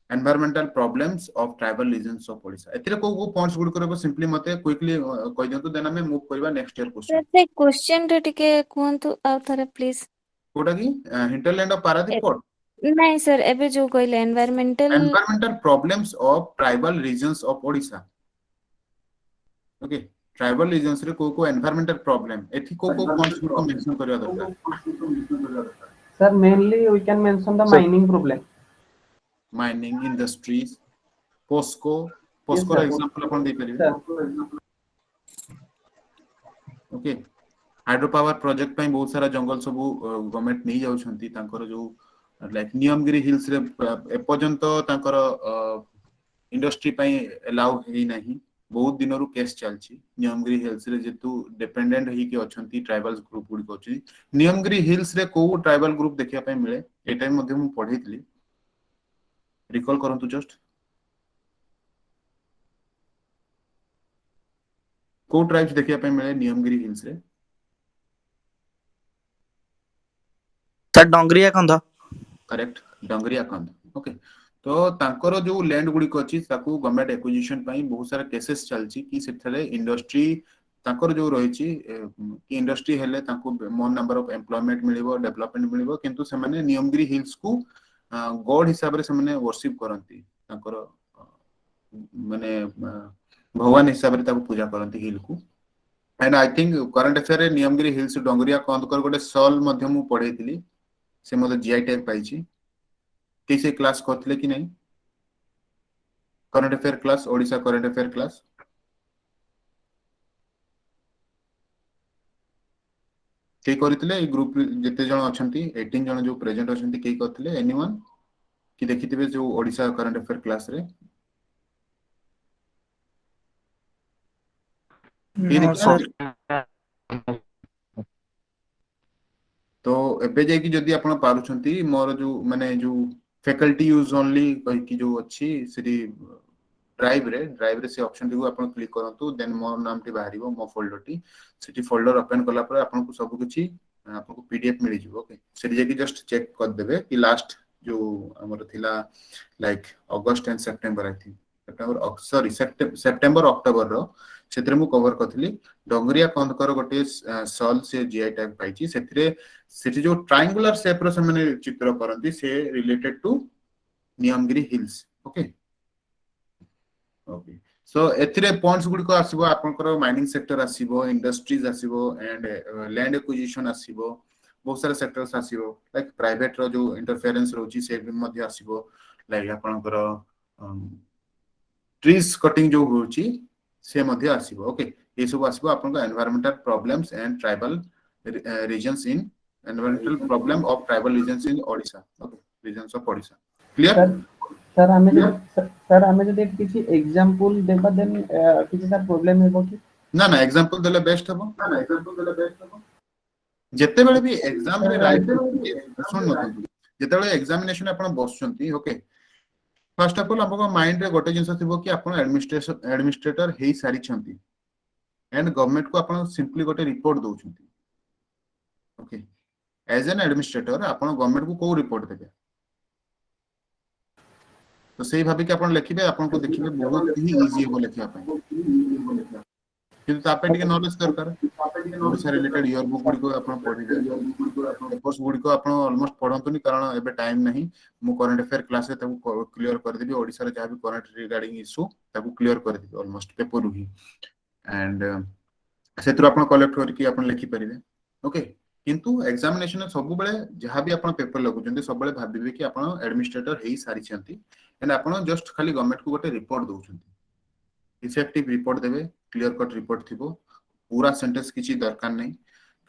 environmental problems of tribal regions of Odisha एथिरे को पॉइंट्स गुड करबो सिंपली मते क्विकली कहि दियंतु देन हमें मूव करबा नेक्स्ट ईयर क्वेश्चन से क्वेश्चन रे टिके कोंतु आ थरे प्लीज कोटा की हिंटरलैंड ऑफ पारादीप पोर्ट नहीं सर एबे जो कहले environmental problems of tribal regions of Odisha okay tribal regions रे को एनवायरमेंटल प्रॉब्लम एथि को पॉइंट्स को मेंशन करबा दरकार Sir, mainly we can mention the mining problem. Mining industries POSCO Yes, रा sir. एग्जांपल अपन दे परिबे Sir. Okay hydro power project पई बहुत सारा जंगल सब गवर्नमेंट नहीं जाउ छंती तांकर जो लाइक नियमगिरी हिल्स रे एपर्यंत तांकर इंडस्ट्री पई अलाउ हे नाही बहुत दिन रु केस चलची नियमगिरी हिल्स रे जेतु डिपेंडेंट ही के अछंती ट्राइबल ग्रुप गुडी को अछि नियमगिरी हिल्स रे को ट्राइबल ग्रुप देखिया पई मिले ए टाइम मध्ये मु पढितली रिकॉल करंतु जस्ट को ट्राइब्स देखिया पई मिले नियमगिरी हिल्स रे सर डोंगरिया कंध करेक्ट डंगरिया कंद ओके तो ତାଙ୍କର ଯୋଉ ଲ୍ୟାଣ୍ଡ ଗୁଡିକ ଅଛି ତାକୁ ଗଭର୍ଣ୍ଣମେଣ୍ଟ ଏକ୍ୱିଜିସନ ପାଇଁ ବହୁତ ସାରା କେସେସ୍ ଚାଲିଛି କି ସେଠାରେ ଇଣ୍ଡଷ୍ଟ୍ରି ତାଙ୍କର ଯୋଉ ରହିଛି କି ଇଣ୍ଡଷ୍ଟ୍ରି ହେଲେ ତାଙ୍କୁ ମୋର ନମ୍ବର ଅଫ ଏମ୍ପ୍ଲୟମେଣ୍ଟ ମିଳିବ ଡେଭଲପମେଣ୍ଟ ମିଳିବ କିନ୍ତୁ ସେମାନେ ନିୟମଗିରି ହିଲ୍ସ କୁ ଗଡ ହିସାବରେ ସେମାନେ ବର୍ସିପ କରନ୍ତି ତାଙ୍କର ମାନେ ଭଗବାନ ହିସାବରେ ତାକୁ ପୂଜା କରନ୍ତି ହିଲ କୁ and I think current affair Niyamgiri hills Dongria कंदकर गोटे सॉल मध्य मु पढ़ेइथिली से मते जीआई टैग पाइछि कि से क्लास करथिले कि नहीं current affair class Odisha current affair class के करथिले ए ग्रुप जते जण अछंती 18 जण जो प्रेजेंट अछंती के करथिले एनीवन कि देखिथिबे जो ओडिशा करंट अफेयर क्लास रे के No, देखिला sir. तो एबे जाई कि जदी आपण पारुछंती मोर जो माने जो फैकल्टी यूज ओनली कि जो अच्छी सेठी ड्राइव रे से ऑप्शन टी आपण क्लिक करंतु देन मोर नाम टी बाहरिबो मो फोल्डर टी सेठी फोल्डर ओपन कला पर आपण को सब किछि आपण को पीडीएफ मिल जिवो ओके सेठी जाई कि जस्ट चेक कर देबे कि लास्ट जो हमर थिला लाइक अगस्त एंड सितंबर I think September sorry September October रो सेतरे मु कवर करथली डंगरिया कंदकर गोटे सॉल से जीआई टैग पाइछि सेथिरे सेठी जो ट्रायंगुलर शेप रो से माने चित्र करंती से related to Niyamgiri hills okay okay so एथिरे पॉइंट्स गुडी को आसीबो आपनकर माइनिंग सेक्टर आसीबो इंडस्ट्रीज आसीबो एंड लैंड एक्विजिशन आसीबो बहुत सारे सेक्टर्स आसीबो लाइक प्राइवेट रो जो इंटरफेरेंस रोची से भी मध्ये आसीबो लाइक आपनकर ट्रीज कटिंग जो होची से मध्ये आसीबो ओके ये सब आसीबो आपनकर environmental problems and tribal regions in environmental problem of tribal regions in Odisha okay regions of Odisha clear sir हमें जदि किछि एग्जांपल देबा देन किछि सर प्रॉब्लम हेबो कि ना ना एग्जांपल देले बेस्ट हबो जेते बेले भी एग्जाम रे राइट सुन न जेते बेले एग्जामिनेशन आपण बसचंती ओके फर्स्ट ऑफ ऑल आपको माइंड रे गोटे जिंस थिबो कि आपण एडमिनिस्ट्रेटर हेई सारी छंती एंड गवर्नमेंट को आपण सिंपली गोटे रिपोर्ट दोउछंती ओके एज एन एडमिनिस्ट्रेटर आपण गवर्नमेंट को को रिपोर्ट देबे तो सही भाबी कि आपण लिखिबे आपण को देखिबे बहुत ही इजी हो लिखिया पय किंतु तापे टिके नॉलेज दरकार ओडिसा रिलेटेड ईयर बुक गुडी को आपण पढिबे पेपर्स गुडी को आपण ऑलमोस्ट पढंतुनी कारण एबे टाइम नहीं मु करंट अफेयर क्लास रे ताकू क्लियर कर देबी ओडिसा रे जाबी करंट रिगार्डिंग इशू ताकू क्लियर कर देबी ऑलमोस्ट पेपर ही एंड सेतु आपण कलेक्ट करके आपण लिखि परिबे ओके किंतु एग्जामिनेशन सब बेले जहां भी आपण पेपर लगुचंती सब बेले भाबिबे कि आपण एडमिनिस्ट्रेटर हेई सारी छंती एंड आपण जस्ट खाली गवर्नमेंट को गोटे रिपोर्ट दोउछंती इफेक्टिव रिपोर्ट देबे क्लियर कट रिपोर्ट थिबो पूरा सेंटेंस किछि दरकार नहीं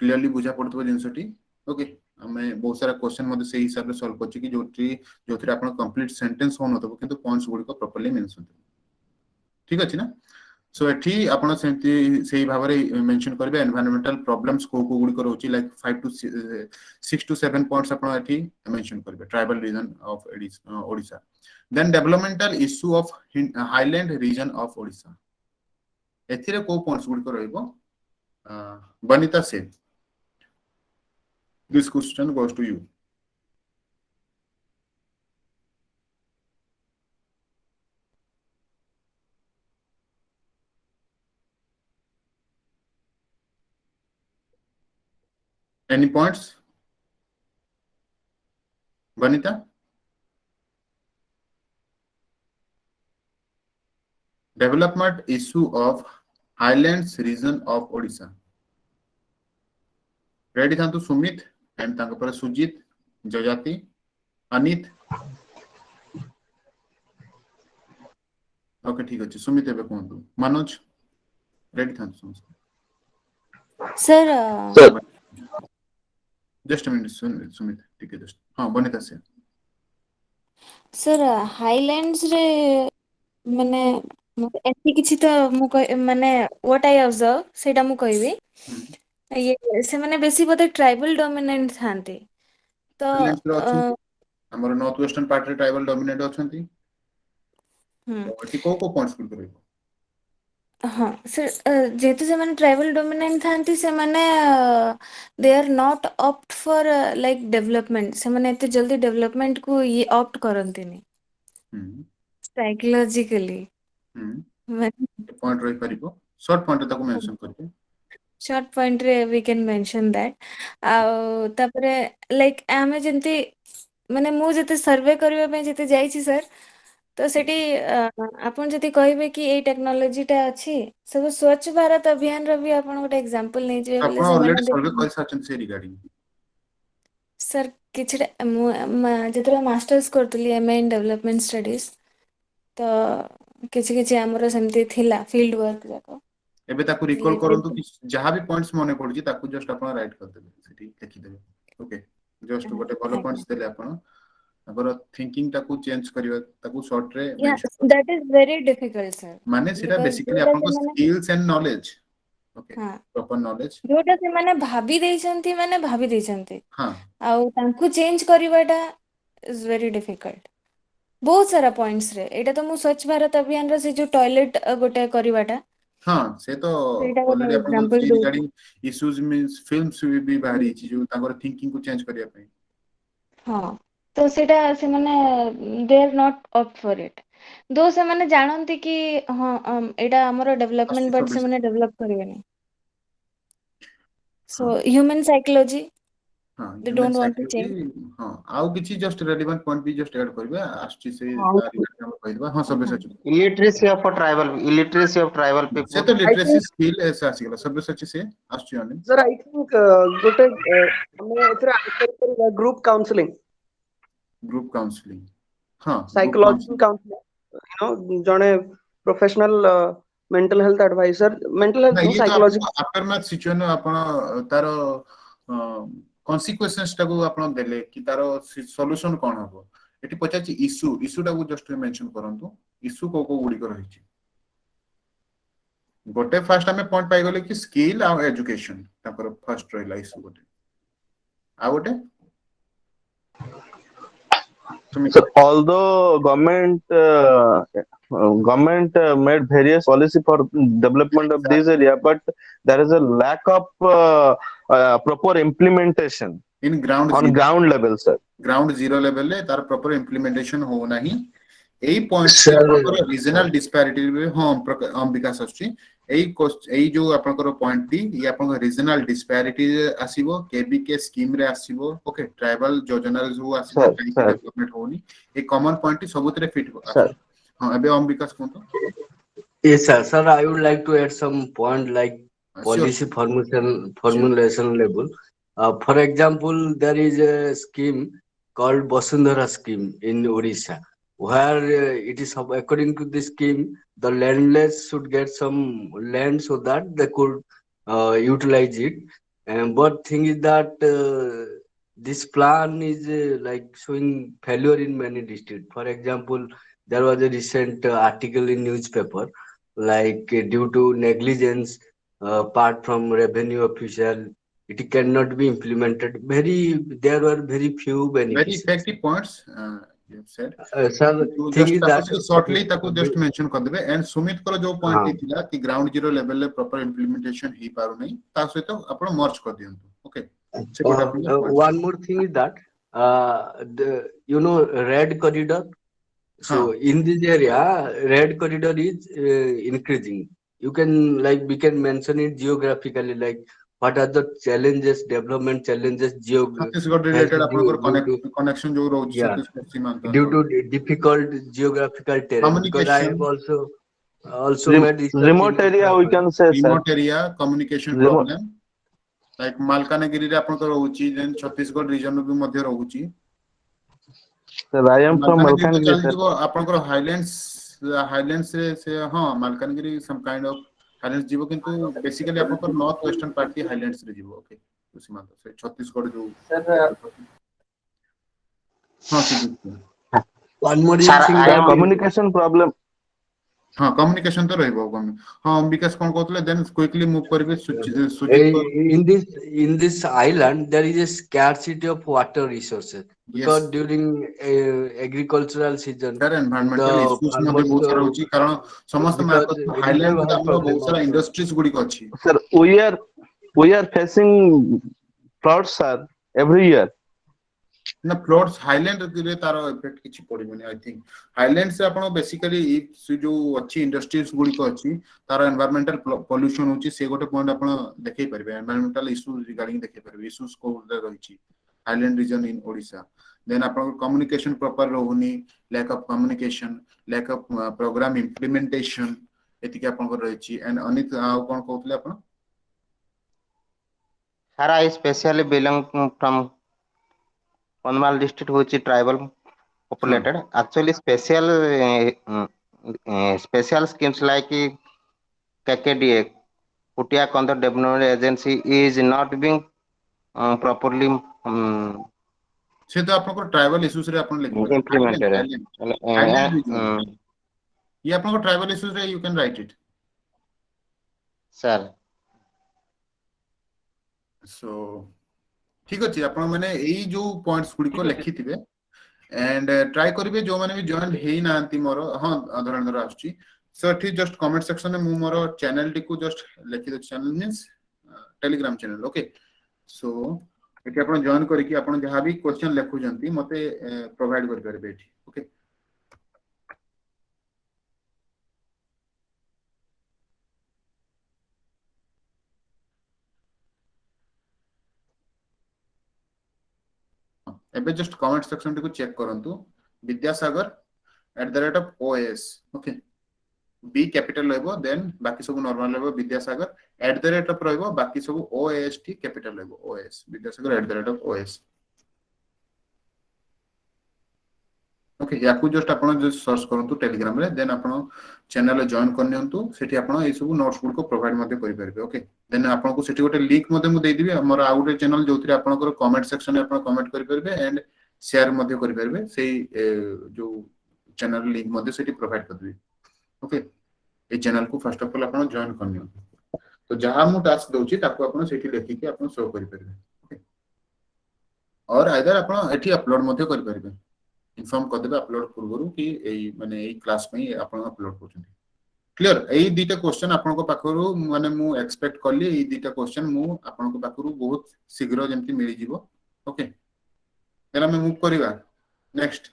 क्लियरली बुझा पड़तबो जिंसटी ओके हमें बहुत सारा क्वेश्चन मध्ये से हिसाब रे सॉल्व करछि कि जोथि आपण कंप्लीट सेंटेंस हो नथबो किंतु पॉइंट्स गुडी को प्रॉपर्ली मेंशन ठीक अछि ना सो एठी आपण सेंती सेही भाबरे मेंशन करबे एनवायरमेंटल प्रॉब्लम्स को गुडी को रहउछि लाइक 5 टू 6 टू 7 पॉइंट्स आपण एठी मेंशन करबे tribal region of Odisha then developmental issue of highland region of Odisha एथिरे को पॉइंट्स गुडी को रहइबो बनिता से this question goes to you Any points? Vanita? Development issue of Highlands region of Odisha. Ready thantu Sumit and thank you Sujit, Jayati, Anit. Okay, ठीक अछि सुमित एबे कोंतु Manoj ready thank you sir just minute Sumit ठीक है just हां बनिता से sir highlands रे माने एति किछि तो मु माने व्हाट आई ऑब्जर्व सेटा मु कहबी ये से माने बेसी बोते ट्राइबल डोमिनेंट थांते तो हाईलैंड्स रे अछि हमर नॉर्थ वेस्टर्न पार्ट रे ट्राइबल डोमिनेट अछंती एटी को पॉइंट्स गुड करबो हाँ सर जेहेतु से माने ट्राइबल डोमिनेंट थांती से माने they are not opt for like development से माने एते जल्दी डेवलपमेंट को ये ऑप्ट करंती नहीं हम्म साइकोलॉजिकली हम्म पॉइंट रही परिबो शॉर्ट पॉइंट ताको मेंशन करके शॉर्ट पॉइंट रे वी कैन मेंशन दैट आ तापरे लाइक आमे जेंती माने मु जते सर्वे करबा पे जते जाईची सर तो सेठी आपण जति कहबे कि ए टेक्नोलॉजी टा अछि सब स्वच्छ भारत अभियान रो भी आपण गोटे एग्जांपल नै जे बोले आपण से ऑलरेडी माने सर्वे कर साचन से रिगार्डिंग सर किछटा जतरा मास्टर्स करतली एमए इन डेवलपमेंट स्टडीज तो किछि किछि हमरो सेमती थिला फील्ड वर्क जाको एबे ताको रिकॉल करंतु कि जहां भी पॉइंट्स मने पड़जी ताको जस्ट आपण राइट कर देबे सेठी लिखि देबे ओके जस्ट गोटे भलो पॉइंट्स देले आपण अगर थिंकिंग ताको चेंज करिवा ताको शॉर्ट रे या mention that is very difficult sir माने सेटा बिकॉज़ बेसिकली जोटा आपण से को माने स्किल्स एंड नॉलेज ओके हाँ प्रॉपर नॉलेज जोटा से माने भाभी देइछंती माने भाभी देइछंती हां आउ तांकु चेंज करिवाटा इज वेरी डिफिकल्ट बहुत सारा पॉइंट्स रे एटा तो मु स्वच्छ भारत अभियान रो से जो टॉयलेट गोटे करिवाटा हां से तो सेटा गोटे ऑलरेडी आपण को एग्जांपल दो रिगार्डिंग इश्यूज मींस फिल्म्स भी बाहरी छी जो ताकर थिंकिंग को चेंज करिया पे हाँ तो सेटा से माने they are not up for it though से माने जानंती कि हाँ एटा हमरो डेवलपमेंट बट से माने डेवलप करिवेनी हां सो ह्यूमन साइकोलॉजी हां they human don't want to change psychology हां आउ किछि जस्ट रेलेवेंट पॉइंट भी जस्ट ऐड करबे आछि से हाँ, रिगार्डिंग हम कहि देबा हां सब सच illiteracy of tribal से people. तो I लिटरेसी think, स्किल ऐसा आसीगला सब सच से आछि आने sir, I think ଗୋଟେ ଆମେ ଏଥିରେ ଆନ୍ସର କରିବା ଗ୍ରୁପ କାଉନସିଲିଂ ग्रुप काउंसलिंग हां ग्रुप ସାଇକୋଲୋଜିକାଲ काउंसलिंग କାଉନସିଲିଂ ଜଣେ professional mental health adviser mental ना ହେଲ୍ଥ ନୁହଁ ये तो आपको ସାଇକୋଲୋଜିକାଲ आफ्टर मैथ सिचुएशन आपण तार कॉन्सिक्वेंसेस टाको आपण देले कि तार सॉल्यूशन कोन हबो एटी पचाची इश्यू टाको जस्ट मेंशन करंतु इश्यू को गुडी कर रही गोटे फर्स्ट हमें पॉइंट पाई गले कि स्किल आ एजुकेशन तापर फर्स्ट रहला इश्यू गोटे आ गोटे So although government made various policy for development of this area, but there is a lack of proper implementation in ground on ground level, sir. Ground zero level ले तार proper implementation हो नाही एई point Sir, proper regional disparity रे हम विकास आछी एई जो आपनकर पॉइंट टी ये आपन रीजनल डिस्पैरिटी आसीबो केबीके स्कीम रे आसीबो ओके ट्राइबल योजना जो आसीबो Sir, काई sir. डेवलपमेंट होनी ए कॉमन पॉइंट टी सबुतरे फिट Sir. हां अबे हम विकास कोन Yes, sir. Sir, I would like to add some point like policy formulation level. For example, there is a scheme called Basundhara scheme in Odisha, where it is according to this scheme, the landless should get some land so that they could utilize it. But thing is that this plan is like showing failure in many districts. For example, there was a recent article in newspaper like due to negligence part from revenue official it cannot be implemented there were very few very beneficiaries. effective points you have said Sir, तो thing just is that ताको shortly ताको just mention कर देबे and Sumit को जो point हाँ। थिला कि ग्राउंड जीरो लेवल ले प्रॉपर इंप्लीमेंटेशन ही पारो नहीं ता सहित आपण मर्ज कर दियंतु ओके से गोटा point one more thing is that red corridor. So in this area, red corridor is increasing. You can we can mention it geographically, like what are the challenges, development challenges, Chhattisgarh related आपनकर connection जो रहउछ Yeah. Chhattisgarh सीमांत due to difficult geographical terrain. Because I have also made research Remote in area we can say, sir. Remote area communication Remote. Problem like Malkangiri रे आपनकर रहउची then Chhattisgarh reason भी मध्य रहउची Sir, I am from Malkangiri Malkangiri, sir. चल आपनकर highlands से हां Malkangiri some kind of highlands जीवो किंतु basically आपनकर नॉर्थ वेस्टर्न पार्ट की हाइलैंड्स रे जीवो ओके सीमांत से छत्तीसगढ़ जो सर हां ठीक one more Sir, thing I that am- Communication problem. हां कम्युनिकेशन तो रहइबो हां विकास कोन कहतले देन क्विकली मूव करबे सुजित in this island there is a scarcity of water resources because during agricultural season sir environmental the issues मध्ये farmers, बहुत सारा होची कारण समस्त because मार्केट हाइलैंड we मध्ये have हमरो problem बहुत सारा also. इंडस्ट्रीज गुडी को अछि Sir, we are facing floods, sir, every year. ना फ्लोड्स हाईलैंड रे तार इफेक्ट किछि पड़िबनी आई थिंक हाईलैंड से आपण बेसिकली से जो अच्छी इंडस्ट्रीज गुडी को अच्छी तार एनवायरमेंटल पोल्यूशन होची से गोटे पॉइंट आपण देखै परबे एनवायरमेंटल इश्यूज रिगार्डिंग देखै परबे इश्यूज को रहिछि highland region in Odisha then आपण कम्युनिकेशन प्रॉपर रहउनी lack of communication lack of program implementation एतिके आपण को रहिछि एंड अनित कोन कहउतले आपण Sir, I specially belong from Kandhamal district, which is tribal populated. Actually, special schemes like KKDA, Kutia Kandha Development Agency, is not being properly से तो आपन को tribal issues रे आपण लिख implemented. ये आपन को ट्राइबल इश्यूज रे you can write it Sir, सो ठीक अछि आपण माने एई जो पॉइंट्स गुडी को लिखिथिबे एंड ट्राई करिवे जो माने भी जॉइन हेई नांती मोर हां अधरण धर आछी सो ठीक जस्ट कमेंट सेक्शन में मु मोर चैनल टी को जस्ट लिखि दे channel means Telegram channel okay so एटी आपण जॉइन करी कि आपण जहां भी क्वेश्चन लिखु जंती मते प्रोवाइड कर करबे एटी ओके एबे जस्ट कमेंट सेक्शन को चेक करंतु Vidyasagar @OAS okay B capital रहबो देन बाकी सब नॉर्मल रहबो विद्यासागर रहबो बाकी सब OAST कैपिटल रहबो OAS विद्यासागर @OAS ओके याकू जस्ट आपण जस्ट सर्च करंतु टेलीग्राम रे देन आपण चैनल जॉइन करनियंतु सेठी आपण ए सब नोट्स गुड को प्रोवाइड मध्ये करि परबे ओके देन आपण को सेठी गोटे लिंक मध्ये मु देई दिबी हमर आउट चैनल जोथि आपण को कमेंट सेक्शन में आपण कमेंट करि परबे एंड शेयर मध्ये करि परबे सेही जो चैनल लिंक मध्ये सेठी प्रोवाइड कर दिबी ओके ए चैनल को फर्स्ट ऑफ ऑल आपण जॉइन करनियंतु तो जहां मु टास्क दोची ताको आपण सेठी लिखि के आपण शो करि परबे ओके और आइदर आपण एठी अपलोड मध्ये करि परबे इन्फॉर्म कर देबे अपलोड पूर्वरु कि एई माने एई क्लास में आपण अपलोड करछन क्लियर एई दीटा क्वेश्चन आपण को पाखरु माने मु एक्सपेक्ट करली एई दीटा क्वेश्चन मु आपण को पाखरु बहुत शीघ्र जेंति मिली जिवो ओके देन हम मूव करिवा नेक्स्ट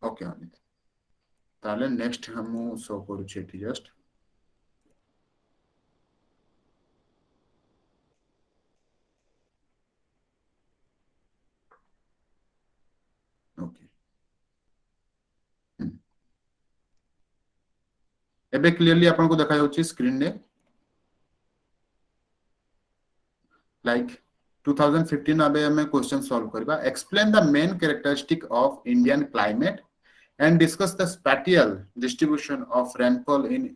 ओके ताले नेक्स्ट हम शो करू छेठी जस्ट ओके एबे क्लियरली आपन को देखा जाउची स्क्रीन ने लाइक 2015 अबे हमें क्वेश्चन सॉल्व करबा explain the main characteristic of Indian climate and discuss the spatial distribution of rainfall in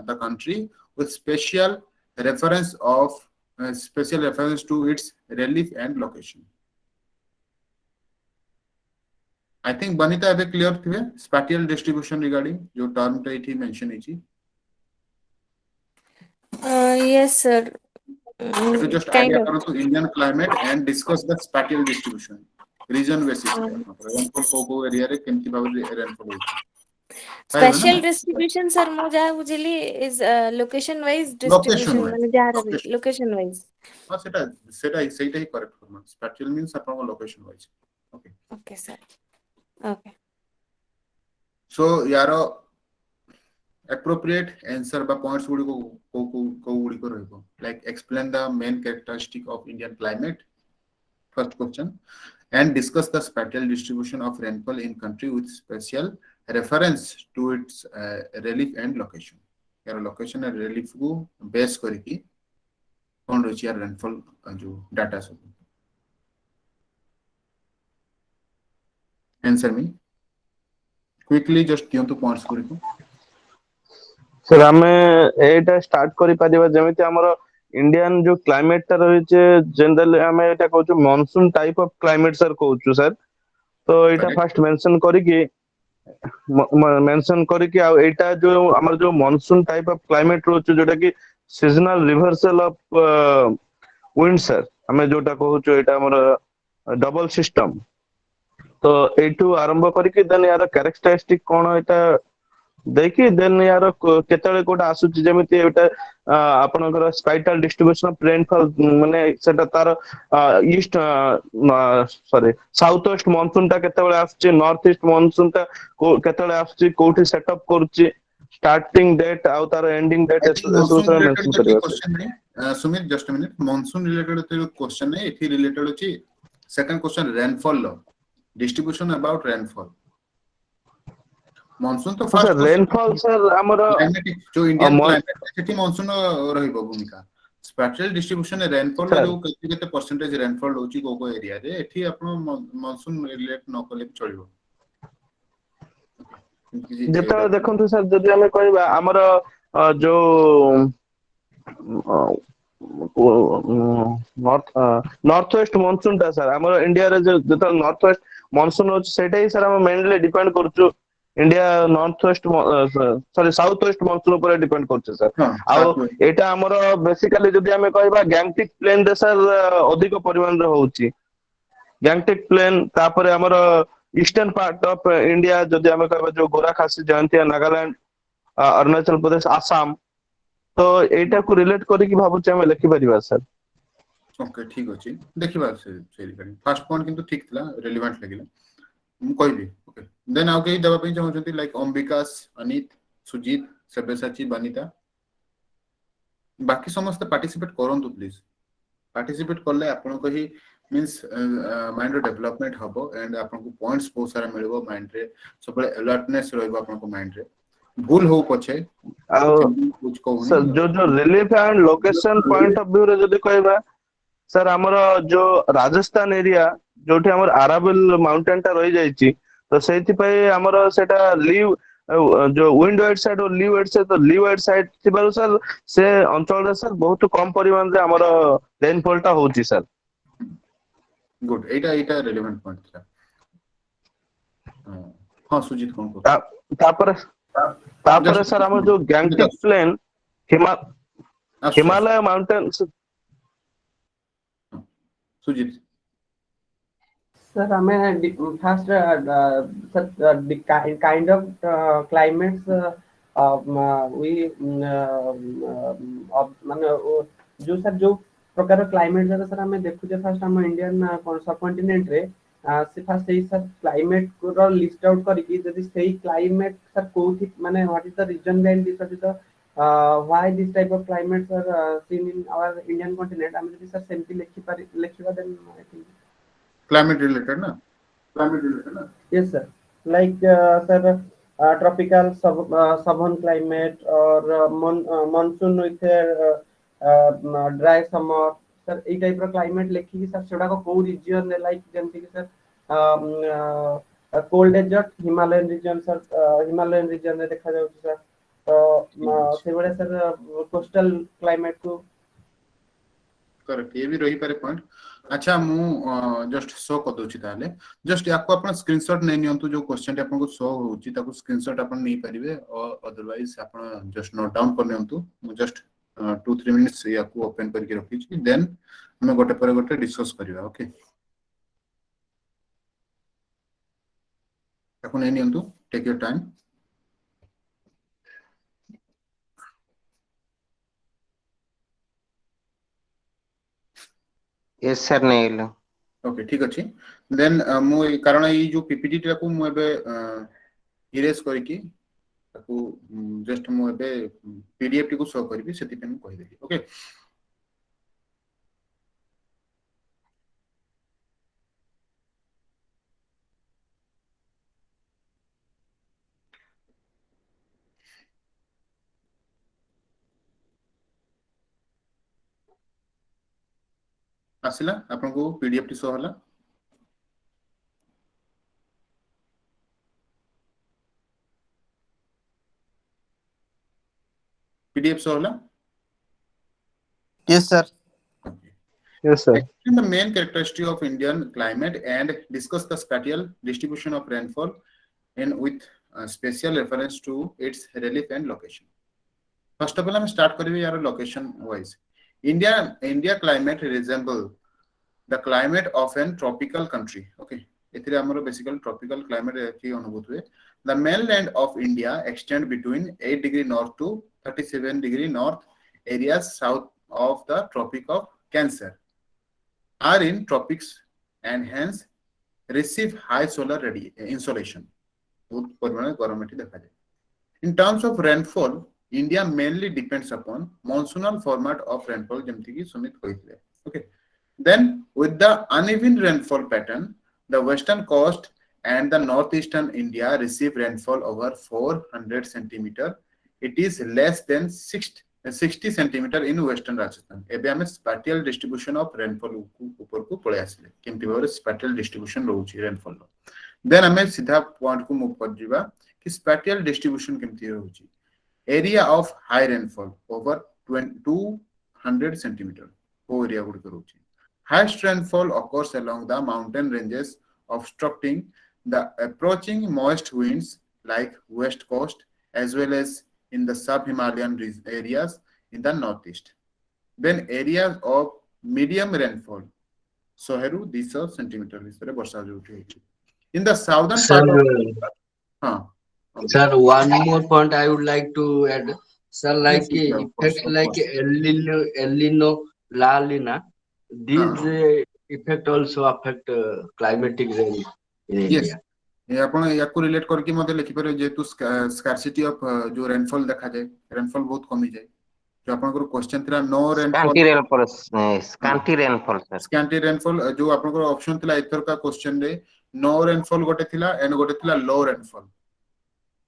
the country with special reference to its relief and location. I think Banita have a clear thing spatial distribution regarding your term that he mentioned ichi. Yes sir. So just idea to Indian climate and discuss the spatial distribution. Region basis rainfall को area रे केमति भाबे rainfall होय special distribution sir मो जा बुझली is location wise distribution माने जा रही location wise हां सेटा ही करेक्ट फॉर्म स्पेशल मींस आपन location wise okay okay sir okay so यारो appropriate answer ba points गुडी को गुडी को रहबो like explain the main characteristic of Indian climate first question and discuss the spatial distribution of rainfall in country with special reference to its relief and location यार location और relief को base करके कौन रही यार rainfall जो data सब answer me quickly just दियो तो पॉइंट्स करको सर हमें एटा स्टार्ट करि पादिबा जेमिति हमर इंडियन जो क्लाइमेट ता रहिचे जनरली हमें एटा कहू monsoon type of climate sir कहू सर तो एटा फर्स्ट मेंशन करी कि आ एटा जो हमर जो मॉनसून टाइप ऑफ क्लाइमेट रोच जोटा कि seasonal reversal of wind sir हमें जोटा कहू एटा हमर डबल सिस्टम तो एटू आरंभ करी कि देन यार कैरेक्टरिस्टिक कोन एटा देखि देन यार केतळे कोटा आसुची जेमिति एटा आपनकर स्पाइटाल डिस्ट्रीब्यूशन ऑफ रेनफॉल माने सेटा तार east sorry south west monsoon ता केतळे आसुची नॉर्थ ईस्ट मॉनसून ता केतळे आसुची कोठी सेटअप करूची स्टार्टिंग डेट आउ तार एंडिंग डेट I एसो think एसो monsoon मेंशन related करियो question नहीं Sumit just a minute monsoon related तो question नहीं इथि related होची second question rainfall law distribution about rainfall monsoon तो first सर रेनफॉल सर हमर climatic जो इंडियन क्लाइमेट सेठी monsoon रहिबो भूमिका स्पैटियल डिस्ट्रीब्यूशन रेनफॉल Sir. जो केते परसेंटेज रेनफॉल होची को एरिया रे एठी आपण monsoon रिलेट न कले चलिबो जेतବେଳେ ଦେଖନ୍ତୁ ସାର୍ ଯଦି ଆମେ କହିବା ଆମର ଯୋଉ ନର୍ଥ ୱେଷ୍ଟ ମନସୁନ ଟା ସାର୍ ଆମର ଇଣ୍ଡିଆରେ ଯେତେବେଳେ ନର୍ଥ ୱେଷ୍ଟ ମନସୁନ ଅଛି ସେଇଟା ହିଁ ସାର୍ ଆମେ ମେନଲି ଡିପେଣ୍ଡ କରୁଛୁ India north waste sorry south west monsoon ଉପରେ ଡିପେଣ୍ଡ କରୁଛୁ ସାର୍ ଆଉ ଏଇଟା ଆମର ବେସିକାଲି ଯଦି ଆମେ କହିବା ଗ୍ୟାଙ୍ଗଟିକ ପ୍ଲେନ ରେ ସାର୍ ଅଧିକ ପରିମାଣରେ ହଉଛି ଗ୍ୟାଙ୍ଗଟିକ ପ୍ଲେନ ତାପରେ ଆମର ଇଷ୍ଟର୍ନ ପାର୍ଟ ଅଫ ଇଣ୍ଡିଆ ଯଦି ଆମେ କହିବା ଯୋଉ ଗୋରା ଖାସି ଜୟନ୍ତିଆ ନାଗାଲାଣ୍ଡ ଅରୁଣାଚଳ ପ୍ରଦେଶ ଆସାମ ତ ଏଇଟାକୁ ରିଲେଟ କରିକି ଭାବୁଛି ଆମେ ଲେଖିପାରିବା ସାର୍ ओके ठीक अछि देखिबा से रिगार्डिंग फर्स्ट पॉइंट किंतु ठीक थिला रेलेवेंट लागिला मु कहबी ओके देन आउ के दबा पे चाहउछंती लाइक ओमविकास अनित सुजीत सेबेसाची बनिता बाकी समस्त पार्टिसिपेट करंतु प्लीज पार्टिसिपेट करले आपन को ही मींस माइंड डेवलपमेंट हबो एंड आपन को पॉइंट्स बहुत सारा मिलबो माइंड रे सबले अलर्टनेस रहबो आपन को माइंड रे भूल हो पछे कुछ कहूनी सर जो relief and location point of view रे जदी कहबा सर हमर जो राजस्थान एरिया जोठी हमर अराबिल माउंटेन टा रही जाईची तो सेति पय हमर सेटा लीव जो विंड वाइड साइड और लीव वाइड साइड तो लीव वाइड साइड थिबारु सर से अंचल रे सर बहुत कम परिमाण रे हमर रेनफॉल टा होची सर गुड एटा रिलेवेंट पॉइंट था हां सुजीत कोन को तापर सर हमर जो Gangetic plain Himalaya mountain Sujit sir हमें first kind of climates we माने जो सर जो प्रकार क्लाइमेट जरा सर हमें देखु जे फर्स्ट हम इंडियन सब कॉन्टिनेंट रे से फर्स्ट एई सर क्लाइमेट को लिस्ट आउट करी जदी सेही क्लाइमेट सर कोथि माने what is the reason behind this is the why this type of climates are seen in our Indian continent हम जदी सर सेमती लिखिबा then I think climate related na yes sir like sir tropical southern climate or monsoon with dry summer sir ei type ro climate lekhi ki sir seda ko ko region like jemti ki sir cold desert Himalayan region sir Himalayan region रे देखा जाउची sir तो से बड़े sir coastal climate को correct ये भी रही पारे पॉइंट अच्छा मु जस्ट शो कर दोची ताले जस्ट याको अपन स्क्रीनशॉट नै नियंतु जो क्वेश्चन अपन को शो होची ताको स्क्रीनशॉट अपन नै परिबे और अदरवाइज अपन जस्ट नोट डाउन कर नियंतु मु जस्ट 2-3 मिनिट्स याको ओपन करके रखी छी देन हम गोटे पर गोटे डिस्कस करिवा ओके अपन नै नियंतु take your time yes sir नेल ओके ठीक अछि देन मु कारण ई जो पीपीटी टा को मु एबे इरेज करि की ताको जस्ट मु एबे पीडीएफ टी को शो करबी सेति पे मु कहि देली ओके आसिला आपन को पीडीएफ टी शो होला पीडीएफ शो होला yes sir yes sir explain the main characteristic of Indian climate and discuss the spatial distribution of rainfall and with special reference to its relief and location first of all हम start करिवे यार location wise India climate resemble the climate of an tropical country okay एथिरे हमरो basically tropical climate की अनुभूत हुए The mainland of India extend between 8 degree north to 37 degree north areas south of the Tropic of Cancer are in tropics and hence receive high solar insolation. In terms of rainfall, India mainly depends upon monsoonal format of rainfall. Okay. Then with the uneven rainfall pattern, the western coast and the northeastern India receive rainfall over 400 centimeter. It is less than 60 centimeter in western Rajasthan. एबे हमें spatial distribution of rainfall ऊपर को पड़े आसले केमती भाବରେ spatial distribution रहउची rainfall रो. Then हमें सीधा point को move कर जीवा कि spatial distribution केमती रहउची. Area of high rainfall over 200 centimeter वो area गुड रहउची. Highest rainfall occurs along the mountain ranges, obstructing the approaching moist winds like west coast as well as in the sub-Himalayan areas in the northeast. Then areas of medium rainfall, 100 centimeter in the southern Sir, part of, sir, one more point I would like to add. Sir, like yes, of effects course. like El Nino, La Nina, these effect also affect climatic range in Yes. India. ये आपण याको relate करके मते लिखि पारे जेतु scarcity of जो rainfall देखा जाए रेनफॉल बहुत कमी जाए जो आपनकर क्वेश्चन थिला नो रेनफॉल स्कैंटी रेनफॉल जो आपनकर ऑप्शन थिला इथर का क्वेश्चन रे नो रेनफॉल गोटे थिला एंड गोटे थिला लो रेनफॉल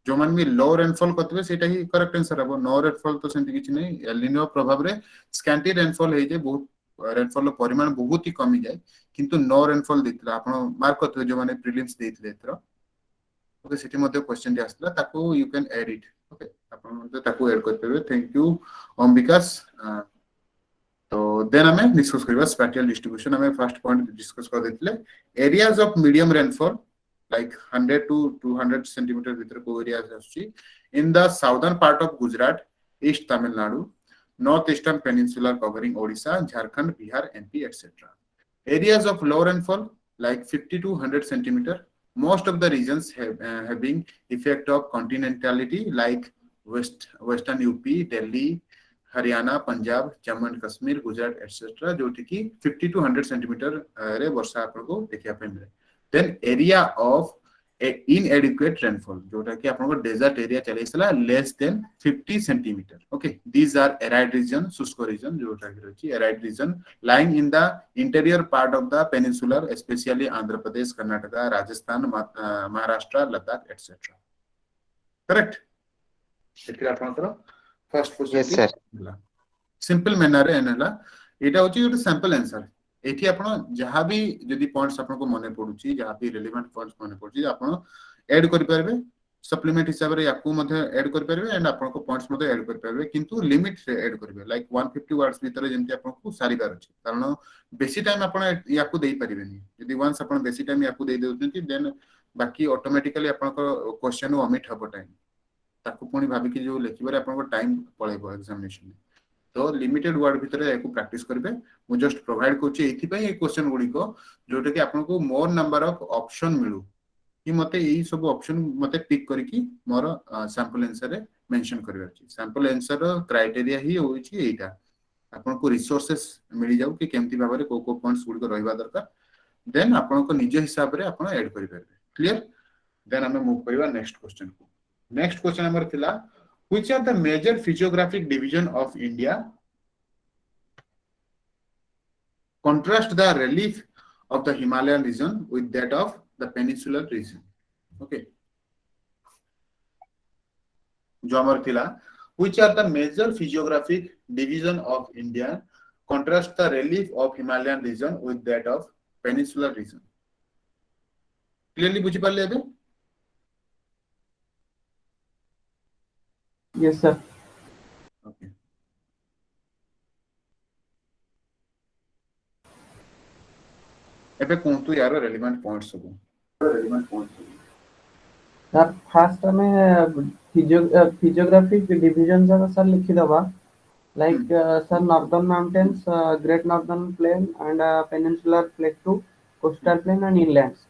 जो मान भी लो रेनफॉल कतबे सेटा ही करेक्ट आंसर हबो नो रेनफॉल तो सेंति किछि नै एलिनो प्रभाव रे स्कैंटी रेनफॉल हे जे बहुत रेनफॉल परिमाण बहुत ही कमी जाए किंतु नो रेनफॉल देथिला आपण मार्क करथि जो माने प्रीलिम्स देथिले एथरो ओके सिटी मध्ये क्वेश्चन दे आसला ताको you can add it okay आपण मध्ये ताको ऐड कर पेबे थैंक यू अंबिकास तो देन हमें डिस्कस करबा स्पैटियल डिस्ट्रीब्यूशन हमें फर्स्ट पॉइंट डिस्कस कर देथिले areas of medium rainfall like 100 to 200 centimeter भीतर को एरियाज आछी in the southern part of Gujarat east Tamil Nadu north eastern peninsula covering Odisha, Jharkhand, Bihar, MP, etc. Areas of low rainfall like 50 to 100 centimeter. Most of the regions having effect of continentality like western UP, Delhi, Haryana, Punjab, Jammu and Kashmir, Gujarat, etc. जो कि 50 to 100 centimeter रे वर्षा आपको देखिया पे मिले. Then area of inadequate rainfall जोटा कि आपनको desert area चले इसला less than 50 centimeter. Okay, these are arid region, शुष्क region जोटा कि रही arid region lying in the interior part of the peninsular, especially Andhra Pradesh, Karnataka, Rajasthan, Maharashtra, Ladakh, etc. Correct? एथिरा आपनकर first question. Yes, sir. Simple manner रे एनला एटा होची ଗୋଟେ sample answer. एठी आपण जहां भी जदी पॉइंट्स आपन को मने पडुची जहां भी रिलेवेंट पॉइंट्स मने पडुची आपण ऐड करि परबे सप्लीमेंट हिसाब रे याकू मध्ये ऐड करि परबे एंड आपन को पॉइंट्स मध्ये ऐड करि परबे किंतु लिमिट रे ऐड करबे लाइक 150 वर्ड्स भीतर जेंति आपन को सारी बार अछि कारण बेसी टाइम आपन याकू देई परिबेनी जदी वंस आपन बेसी टाइम याकू देई देउछंती देन बाकी ऑटोमेटिकली आपन को क्वेश्चन ओमिट हबो टाइम ताकू पुनी भाबी कि जो लेखिबारे आपन को टाइम पळेबो एग्जामिनेशन तो लिमिटेड वर्ड भीतर याकू प्रैक्टिस करबे मु जस्ट प्रोवाइड करछि एथि पई ए क्वेश्चन गुडी को जोटा कि आपन को मोर नंबर ऑफ ऑप्शन मिलु कि मते एई सब ऑप्शन मते पिक करी कि मोर सैंपल आंसर रे मेंशन करबे अछि सैंपल आंसर क्राइटेरिया ही होई छि एटा आपन को रिसोर्सेस मिली जाउ कि केमति भाबरे को पॉइंट्स गुडी को रहबा दरकार देन आपन को निज हिसाब रे आपन ऐड करि परबे क्लियर देन हमें मूव करबा नेक्स्ट क्वेश्चन को नेक्स्ट क्वेश्चन हमर थिला Which are the major physiographic division of India? Contrast the relief of the Himalayan region with that of the peninsular region. Okay. जो हमर थिला which are the major physiographic division of India? Contrast the relief of Himalayan region with that of peninsular region. Clearly बुझी पाले एबे Yes, sir. Okay. एबे कोंतु यार relevant points सब सर फास्ट हमें फिजियोग्राफिक डिवीजन जरा सर लिखि दबा like sir northern mountains great northern plain and peninsular plateau coastal plain and islands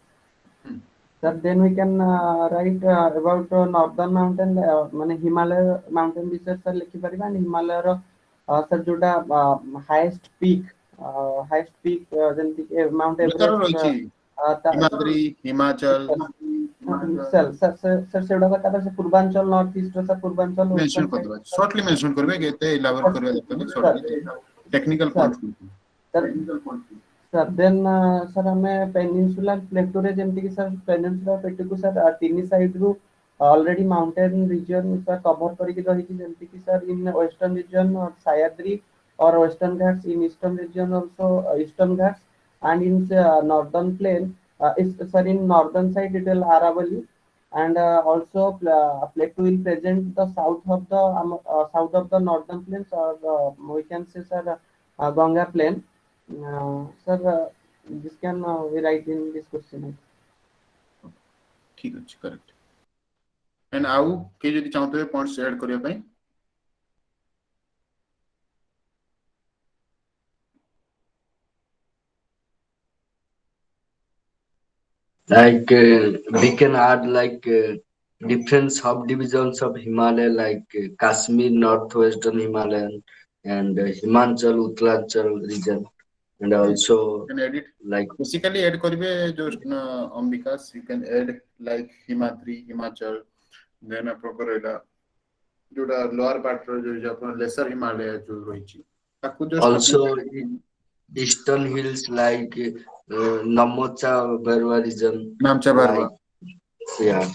Sir, then we can write about northern mountain, ମାନେ Himalaya mountain ବିଷୟରେ sir ଲେଖିପାରିବା and ହିମାଳୟର sir ଯୋଉଟା highest peak ଯେମିତି କି Mount ବହୁତ ସାରା Everest ରହିଛି ହିମାଦ୍ରି ହିମାଚଳ sir ସେଗୁଡାକ ତାର ସେ ପୂର୍ବାଞ୍ଚଳ ନର୍ଥ ଇଷ୍ଟ ର ପୂର୍ବାଞ୍ଚଳ मेंशन western कर side देबा शॉर्टली मेंशन करबे कि एते इलाबोरेट करबा दरकार नहीं shortly technical point sir then sir ଆମେ peninsular plateau ରେ ଯେମିତି କି sir peninsular plateau କୁ sir ତିନି ସାଇଡ ରୁ already mountain region sir cover କରିକି ରହିଛି ଯେମିତି କି sir in western region Sayadri or western Ghats, in eastern region also eastern Ghats, and in northern plain sir in northern side it will Aravalli, and also plateau will present the south of the northern plains, or we can say sir Ganga plain. Sir, this can we write in this question. ठीक अछि correct and आउ के जदि चाहते points add करिया पई Like we can add like different subdivisions of Himalaya, like Kashmir, northwestern Himalayan, and Himachal, Uttaranchal region, and also can edit like basically add करिवे जो अंबिकास you can add like Himadri Himachal then proper एला जोडा lower part रो जो अपन laser Himalaya जो रहिछि ताकू just also eastern hills like Namocha Berwa region, Namcha Barwa like yeah,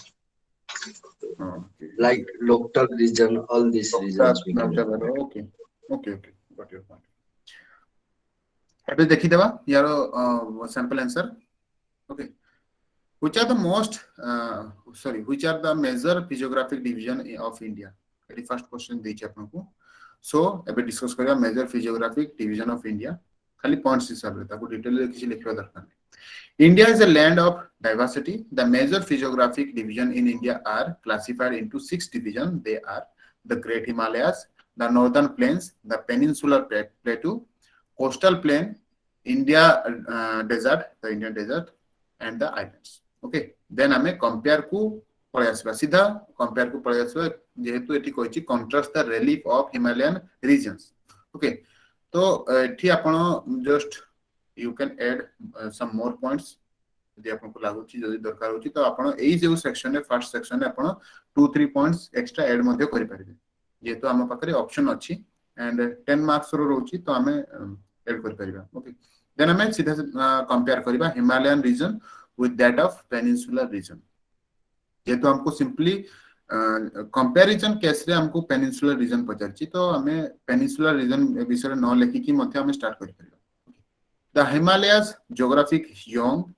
like Loktak region, all these regions we can नामचा add. Barwa okay okay okay got your point एबे देखि देबा यारो sample answer okay which are the most which are the major physiographic division of India एटी first question देछि आपनको so एबे discuss करिया major physiographic division of India खाली पॉइंट्स हिसाब रे ताको डिटेल रे किछि लिखबा दरकार नै India is a land of diversity. The major physiographic division in India are classified into 6 divisions. They are the Great Himalayas, the Northern Plains, the Peninsular Plateau, Coastal Plain, India Desert, the Indian Desert, and the islands. Okay. Then हमें compare को पढ़े आसबा सीधा compare को पढ़े आसबा जेहेतु एठी Koichi contrast the relief of Himalayan regions. Okay. तो एठी आपण just you can add some more points यदि आपको लागु छी जदि दरकार होची तो आपण एई जे सेक्शन रे फर्स्ट सेक्शन रे आपण 2-3 पॉइंट्स एक्स्ट्रा ऐड मध्ये करि परिबे जेहेतु हम पाखरे ऑप्शन अछि एंड 10 मार्क्स रो रोची तो हमें ऐड करि परिबा ओके देन हमें सीधा कंपेयर करिबा Himalayan region with that of peninsular region जेहेतु हमको सिंपली कंपैरिजन केस रे हमको पेनिनसुलर रीजन पचारची तो हमें पेनिनसुलर रीजन विषय न लेखि की मध्ये हमें स्टार्ट करि परिबा The Himalayas geographic young,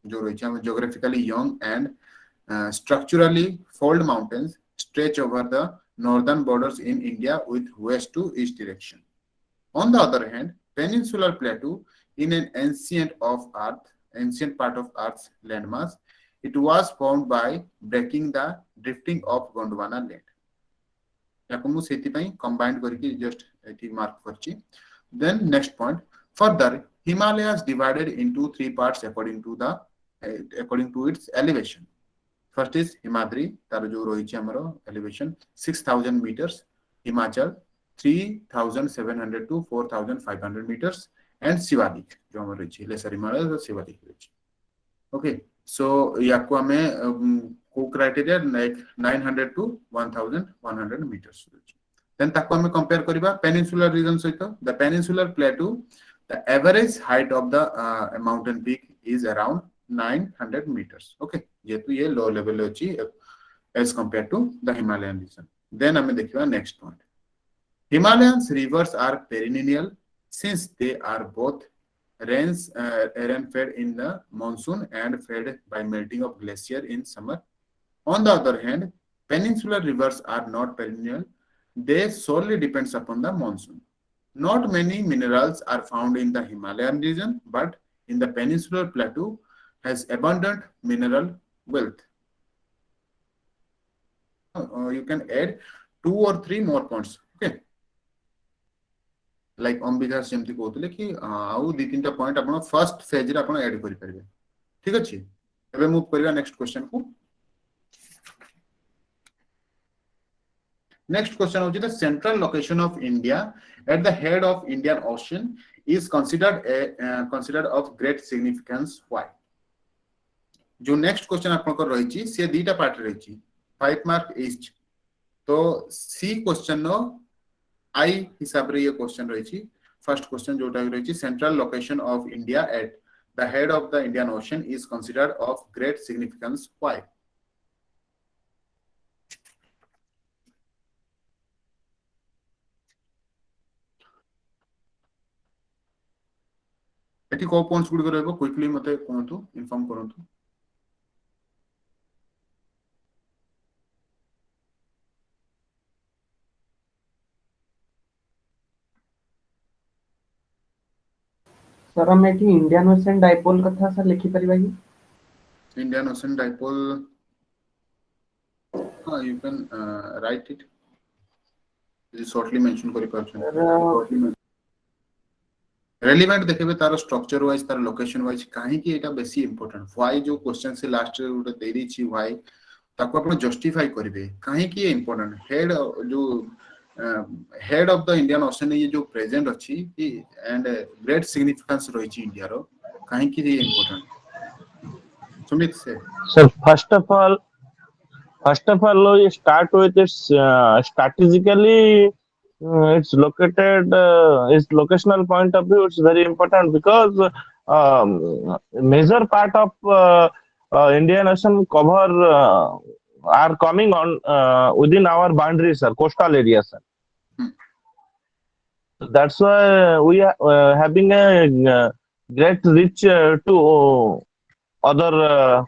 geographically young and structurally fold mountains stretch over the northern borders in India with west to east direction. On the other hand, peninsular plateau in an ancient part of Earth's landmass, it was formed by breaking the drifting of Gondwana land. याको मु सेति पई combined करके just eighty mark करची then next point further Himalayas divided into 3 parts according to its elevation. First is Himadri तार जो रहिछि हमरो elevation 6000 meters, Himachal 3700 to 4500 meters and Shivalik जो हमरो रहिछि lesser Himalaya और Shivalik रहिछि okay so याको हमें को criteria like 900 to 1100 meters then ताको हमें कंपेयर करिबा पेनिनसुलर रीजन सहित the peninsular plateau the average height of the mountain peak is around 900 meters okay जेतु ये लो लेवल अछि as compared to the Himalayan region then हमें देखिबा next point Himalayan rivers are perennial since they are both rain fed in the monsoon and fed by melting of glacier in summer on the other hand peninsular rivers are not perennial they solely depends upon the monsoon. Not many minerals are found in the Himalayan region, but in the peninsular plateau has abundant mineral wealth. You can add 2 or 3 more points. Okay. Like Ambika सेमती कहतले कि आउ 2-3टा point आपण first phase रे आपण add करि परिबे ठीक अछि एबे मूव करिया नेक्स्ट क्वेश्चन को। नेक्स्ट क्वेश्चन होची the central location of India at the head of Indian ocean is considered of great significance why। जो नेक्स्ट क्वेश्चन आपनकर रहिची से दीटा पार्ट रहिची 5 मार्क ईच। तो सी क्वेश्चन नो आई हिसाब रे ये क्वेश्चन रहिची। फर्स्ट क्वेश्चन जोटा रहिची central location of India at the head of the Indian ocean is considered of great significance why। एटी को पॉइंट्स गुड रहबो क्विकली मते कोनतु इन्फॉर्म करंतु। सर हम एठी इंडियन ओशन डाइपोल कथा सर लिखि परिबा कि इंडियन ओशन डाइपोल हां you can write it is shortly mention करि परछन। रेलेवेंट देखबे तार स्ट्रक्चर वाइज तार लोकेशन वाइज काहे कि एटा बेसी इंपोर्टेंट व्हाई जो क्वेश्चन से लास्ट रे उडे दे दी छी व्हाई ताको आपण जस्टिफाई करिवे काहे कि इंपोर्टेंट हेड जो head of the Indian ocean ये जो प्रेजेंट अछि एंड ग्रेट सिग्निफिकेंस रही छी इंडिया रो काहे कि ये इंपोर्टेंट सुमित से Sir, first of all, you start with its strategically, it's located, its locational point of view. It's very important because major part of Indian Ocean cover are coming on within our boundaries, sir, coastal areas, sir. That's why we are having a great reach to other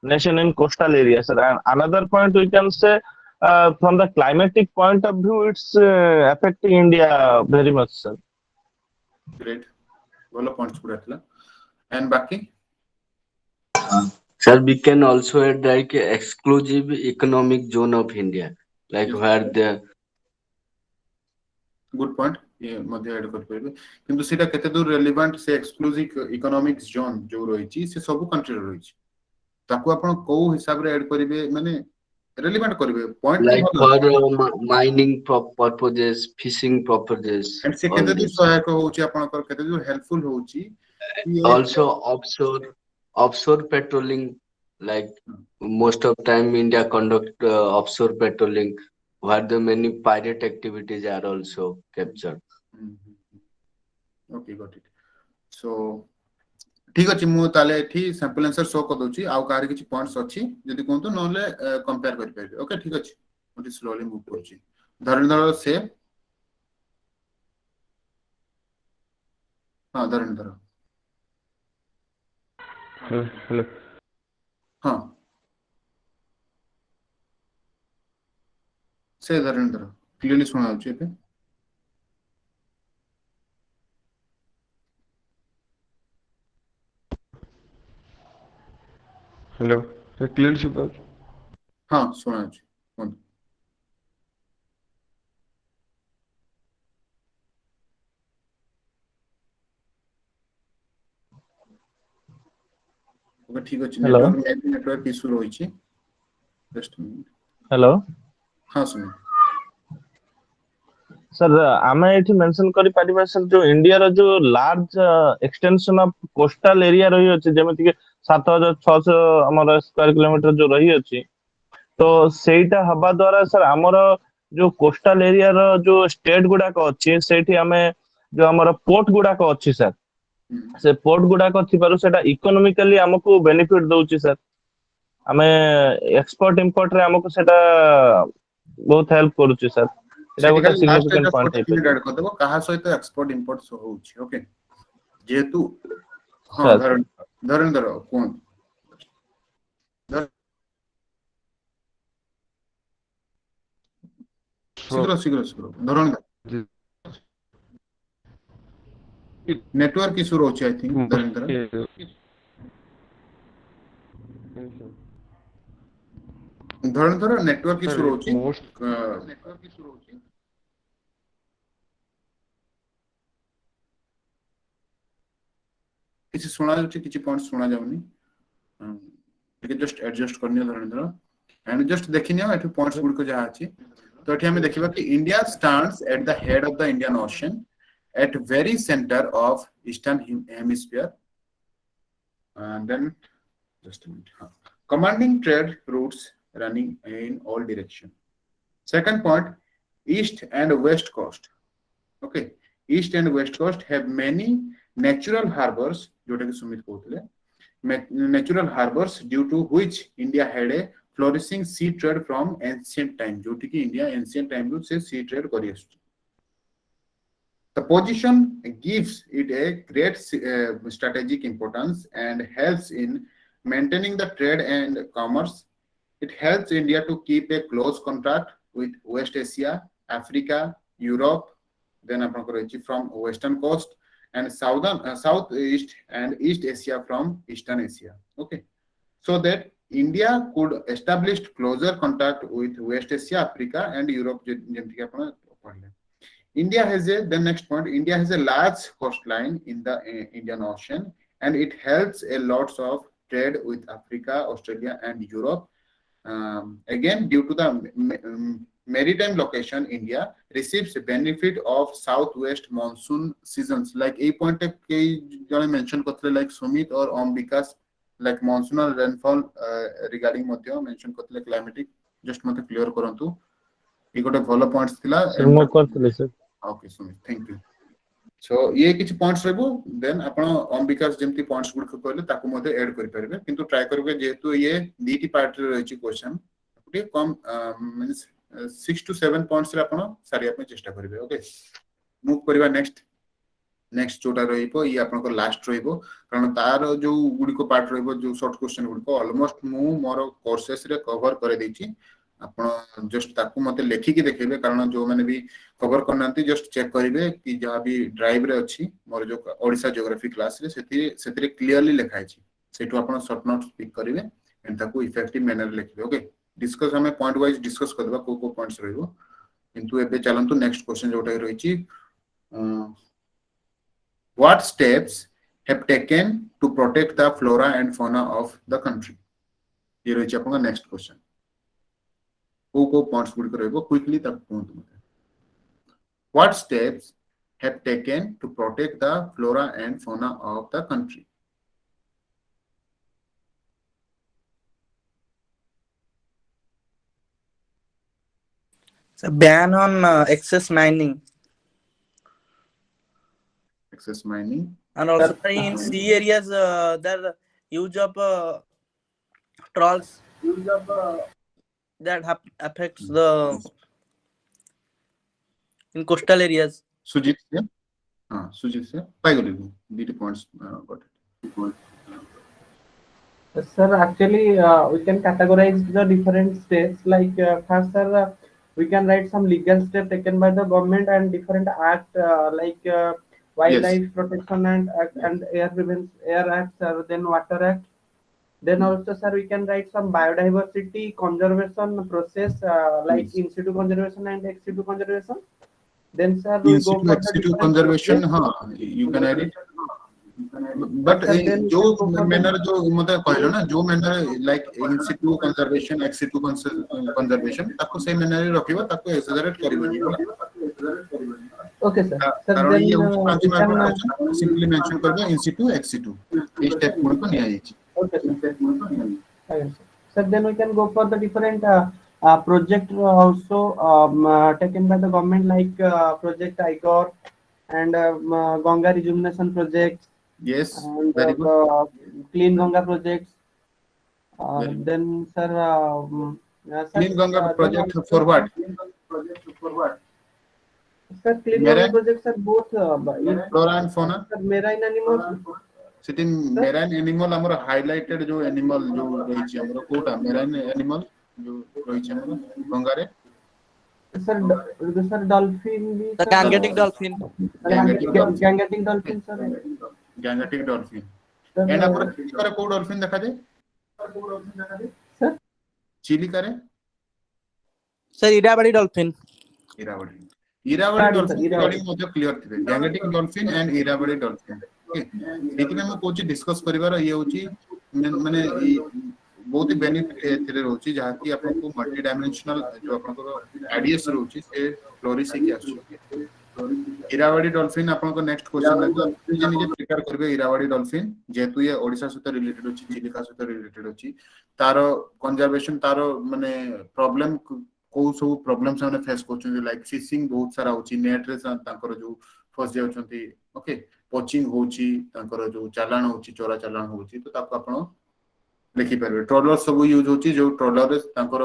nation in coastal areas, sir. And another point we can say from the climatic point of view, it's affecting India very much, sir. Great बोलो points पूरा थला and बाकी Sir, we can also add like exclusive economic zone of India, like where the good point ये मध्ये add कर परबे किंतु सेटा केते दूर रेलेवेंट से एक्सक्लूसिव इकोनॉमिक जोन जो रहिची से सब कंट्री रहिची ताको आपण को हिसाब रे ऐड करिवे माने रेलेवेंट करिवे पॉइंट like तो for भलो mining purposes, fishing purposes, and से all केते दूर this. सहायक होची आपण कर केते दूर हेल्पफुल होची ये Also offshore patrolling, like most of time India conduct offshore patrolling where the many pirate activities are also captured. Okay got it so ठीक अछि मु ताले एठी सैंपल आंसर शो कर दोची आउ कार किछि पॉइंट्स अछि जदि कोंतु नले कंपेयर कर परबे ओके ठीक अछि मु स्लोली मूव करछि धरनेधर से हां धरनेधर हेलो हां से धरनेधर क्लियरली सुना अछि पे हेलो सर क्लियर सुबह हां सुना अछि कोन ओके ठीक अछि Hello. नेटवर्क इशू रही छी जस्ट मिनिट Hello. हां सुन सर आमे एठी मेंशन करि परिबा सर जो इंडिया रो जो large extension of coastal area रही अछि जेमिति के 7600 हमर स्क्वायर किलोमीटर जो रही अछि तो सेटा हबा द्वारा सर हमर जो कोस्टल एरिया रो जो स्टेट गुडा को अछि सेठी हमें जो हमर पोर्ट गुडा को अछि सर से पोर्ट गुडा को थिबारु सेटा इकोनॉमिकली हमको बेनिफिट दउछि सर हमें एक्सपोर्ट इंपोर्ट रे हमको सेटा बहुत हेल्प करूछि सर एटा गोटा लास्ट सिग्निफिकेंट एटा पॉइंट 40 मिनिट ऐड कर देबो कहा सहित एक्सपोर्ट इंपोर्ट सो होउछि ओके जेतु हां सर धरनेधर कोन शीघ्र शीघ्र शीघ्र धरनेधर नेटवर्क इशू रोचे आई थिंक धरनेधर धरनेधर नेटवर्क इशू रोचे नेटवर्क इशू रोचे किसी सुना जाउछि किछि पॉइंट सुना जाउनी ठीक है जस्ट एडजस्ट करनियो धरणेन्द्र एंड जस्ट देखिनियो एठु पॉइंट्स गुड को जहा अछि तो एठी हमें देखिबा कि India stands at the head of the Indian ocean at very center of eastern hemisphere and then just a minute commanding trade routes running in all direction. Second point, east and west coast. Okay, east and west coast have many natural harbors jota ki sumit kohutile natural harbors due to which India had a flourishing sea trade from ancient time joti ki India ancient time ru se sea trade kari asu. The position gives it a great strategic importance and helps in maintaining the trade and commerce. It helps India to keep a close contact with West Asia, Africa, Europe, then from western coast and southeast and East Asia from Eastern Asia. Okay, so that India could establish closer contact with West Asia, Africa and Europe. India has the next point, India has a large coastline in the Indian Ocean and it helps a lots of trade with Africa, Australia and Europe. Again, due to the maritime location, India receives benefit of southwest monsoon seasons. Like a point I mentioned like Sumit or Ombikas, like monsoonal rainfall regarding Madhya mention kotile climatic. Just mate clear karantu. ये गोटे भलो points थिला मो करतले sir okay Sumit thank you so ये किछ points रहबो then आपण अंबिकास जेमती पॉइंट्स गुड कहले ताको मध्ये ऐड करि परबे किंतु ट्राई करबे जेहेतु ये दीटी पार्ट रे रहिछि क्वेश्चन ओके कम मींस 6 to 7 पॉइंट्स रे आपण सारिया पे चेष्टा करबे ओके मूव करबा नेक्स्ट जोटा रहिबो ये आपण को लास्ट रहिबो कारण तार जो गुडी को पार्ट रहिबो जो शॉर्ट क्वेश्चन गुडी को ऑलमोस्ट मु मोर कोर्सेस रे कवर करे दैछि आपण जस्ट ताकू मते लेखि के देखैबे कारण जो माने भी कवर करनांती जस्ट चेक करिवे कि जहा भी ड्राइव रे अछि मोर जो ओडिसा ज्योग्राफी क्लास रे सेति क्लियरली लिखाइ छी सेटु आपण शॉर्ट नोट पिक करिवे एंड ताकू इफेक्टिव मैनर लिखिबे ओके डिस्कस हमें पॉइंट वाइज डिस्कस करबा को पॉइंट्स रहइबो किंतु एबे चलंतु नेक्स्ट क्वेश्चन जोटा रहि छी what steps have taken to protect the flora and fauna of the country ये रहि छी आपन नेक्स्ट क्वेश्चन को पॉइंट्स गुड करबो क्विकली तक कहंतु मते what steps have taken to protect the flora and fauna of the country So ban on excess mining and also in sea areas the use of trawls that affects the in coastal areas. Sujit se paigoli dite points got it Sir, actually, we can categorize the different steps. Like first, sir, we can write some legal steps taken by the government and different act like Wildlife Protection and Air Act, sir, then Water Act. Then also, sir, we can write some biodiversity conservation process like in situ conservation and ex situ conservation. Then, sir, we in go situ for ex the situ different conservation process. you can add it but जो मैंने जो मतलब कहलो ना जो मैंने like in Situ conservation ex situ conservation ताको से मैंने रखिबो ताको एक्सेलरेट करिबो Okay, sir. Sir, कारण then ये we can सिंपली मेंशन करबो इन सिटू एक्स सिटू इस स्टेप को नहीं आई छी okay, sir. Sir, then we can go for the different project also taken by the government like Project ICOR and Ganga Rejuvenation Project. yes And very good Clean Ganga projects. Then, sir, clean Ganga project for what Sir, Clean Ganga projects are both flora and fauna marine animals. Sitting marine animal हमर highlighted जो animal जो रही छी हमर Kota marine animal जो रही छी हमर गंगा रे Sir, dolphin भी The Gangetic dolphin. Gangetic dolphin, sir. Gangetic dolphin and हमर चिलिका को डॉल्फिन देखा दे Sir, चिलिका रे Sir, Irrawaddy dolphin. Irrawaddy dolphin regarding मध्ये क्लियर थिबे Gangetic dolphin and Irrawaddy dolphin okay एथि में हम कोची डिस्कस करिवार ये होची माने बहुत ही बेनिफिट एथिरे रहउची जहा कि आपको मल्टी डायमेंशनल जो आपनको आईडीएस रहउची से फ्लोरिश के आछी इरावाडी डॉल्फिन आपनको नेक्स्ट क्वेश्चन लागो जे निजे प्रिपेयर करबे इरावाडी डॉल्फिन जेतु ये ओडिसा सहित रिलेटेड अछि चिलिका सहित रिलेटेड अछि तारो कंजर्वेशन तारो माने प्रॉब्लम को सब प्रॉब्लम से फेस करछन लाइक फिशिंग बहुत सारा होची नेट रे तांकर जो फस जाउछंती ओके पोचिंग होची तांकर जो चालान होची चोरा चालान होची तो ताको आपण लिखि परबे ट्रोलर सब यूज होची जो ट्रोलर रे तांकर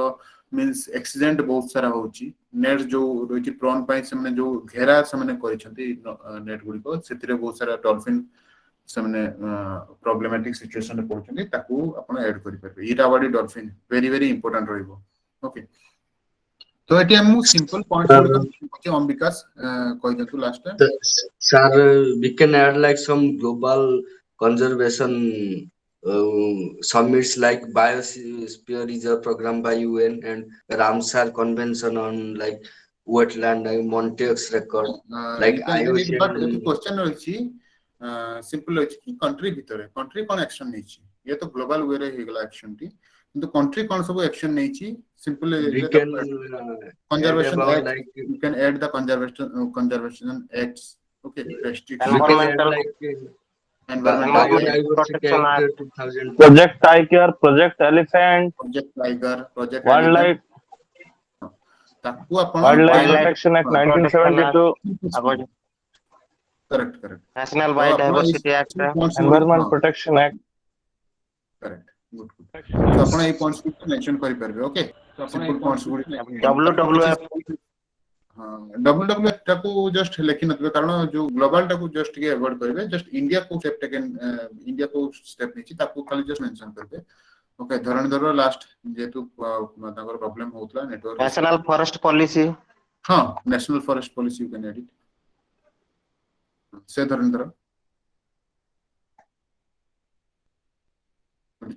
मींस एक्सीडेंट बहुत सारा होची नेट जो रोची प्रॉन पाई से माने जो घेरा से माने करिसंती नेट गुडी को सेतिरे बहुत सारा डॉल्फिन से माने प्रॉब्लमेटिक सिचुएशन रे पड़छंती ताको आपण ऐड करि परबे Irrawaddy dolphin very very important रहइबो ओके तो एटी हम सिंपल पॉइंट्स हम विकास कहि दतु last time Sir, we can add like some global conservation summits like Biosphere Reserve Program by UN and Ramsar Convention on like wetland and Montreux record. Like IUCN question रहिछि simple अछि कि country भितरे country कोन action नैछि ये तो global way रे हेगला action टी किंतु कंट्री कोन सब एक्शन नैछि simple we can conservation add about act like you can add the conservation acts okay restriction we can add Environmental like environmental Biodiversity Protection Act Act. 2000. Project Tiger, Project Elephant, project tiger project Wildlife ताकू आपण Wildlife Protection Act 1972, correct correct National तो अपना Biodiversity इस Act, points Environment हाँ, Protection Act. Correct good good तो आपण ए points को mention करि परबे ओके सिंपल पॉइंट्स गुडी WWF, हां डब्ल्यूडब्ल्यूएफ टाको जस्ट लेखि नतबे कारण जो ग्लोबल टाको जस्ट के अवॉइड करबे जस्ट इंडिया को स्टेप टेकन इंडिया को स्टेप नेछि ताको खाली जस्ट मेंशन करबे ओके धरणधर लास्ट जेतु ताकर प्रॉब्लम होतला नेटवर्क National Forest Policy, हां national forest policy you can edit से धरणधर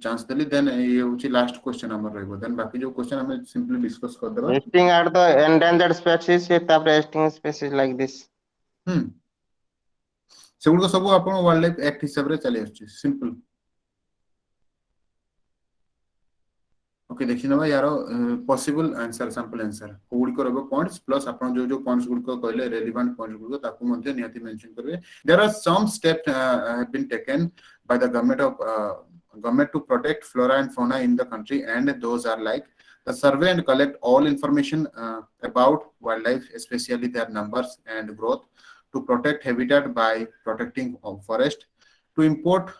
चांस देली देन ये होची लास्ट क्वेश्चन हमर रहबो देन बाकी जो क्वेश्चन हमें सिंपली डिस्कस कर देबा listing at the endangered species, ये तापर listing species like this. सेगुड सब आपण वाइल्ड लाइफ एक्ट हिसाब रे चली आछी सिंपल ओके देखि नबा यारो possible answer sample answer code को रहबो पॉइंट्स प्लस आपण जो जो पॉइंट्स गुड को कहले रेलेवेंट पॉइंट्स गुड को ताकू मध्ये नियति मेंशन करबे there are some steps have been taken by the government to protect flora and fauna in the country and those are like the survey and collect all information about wildlife especially their numbers and growth to protect habitat by protecting forest to import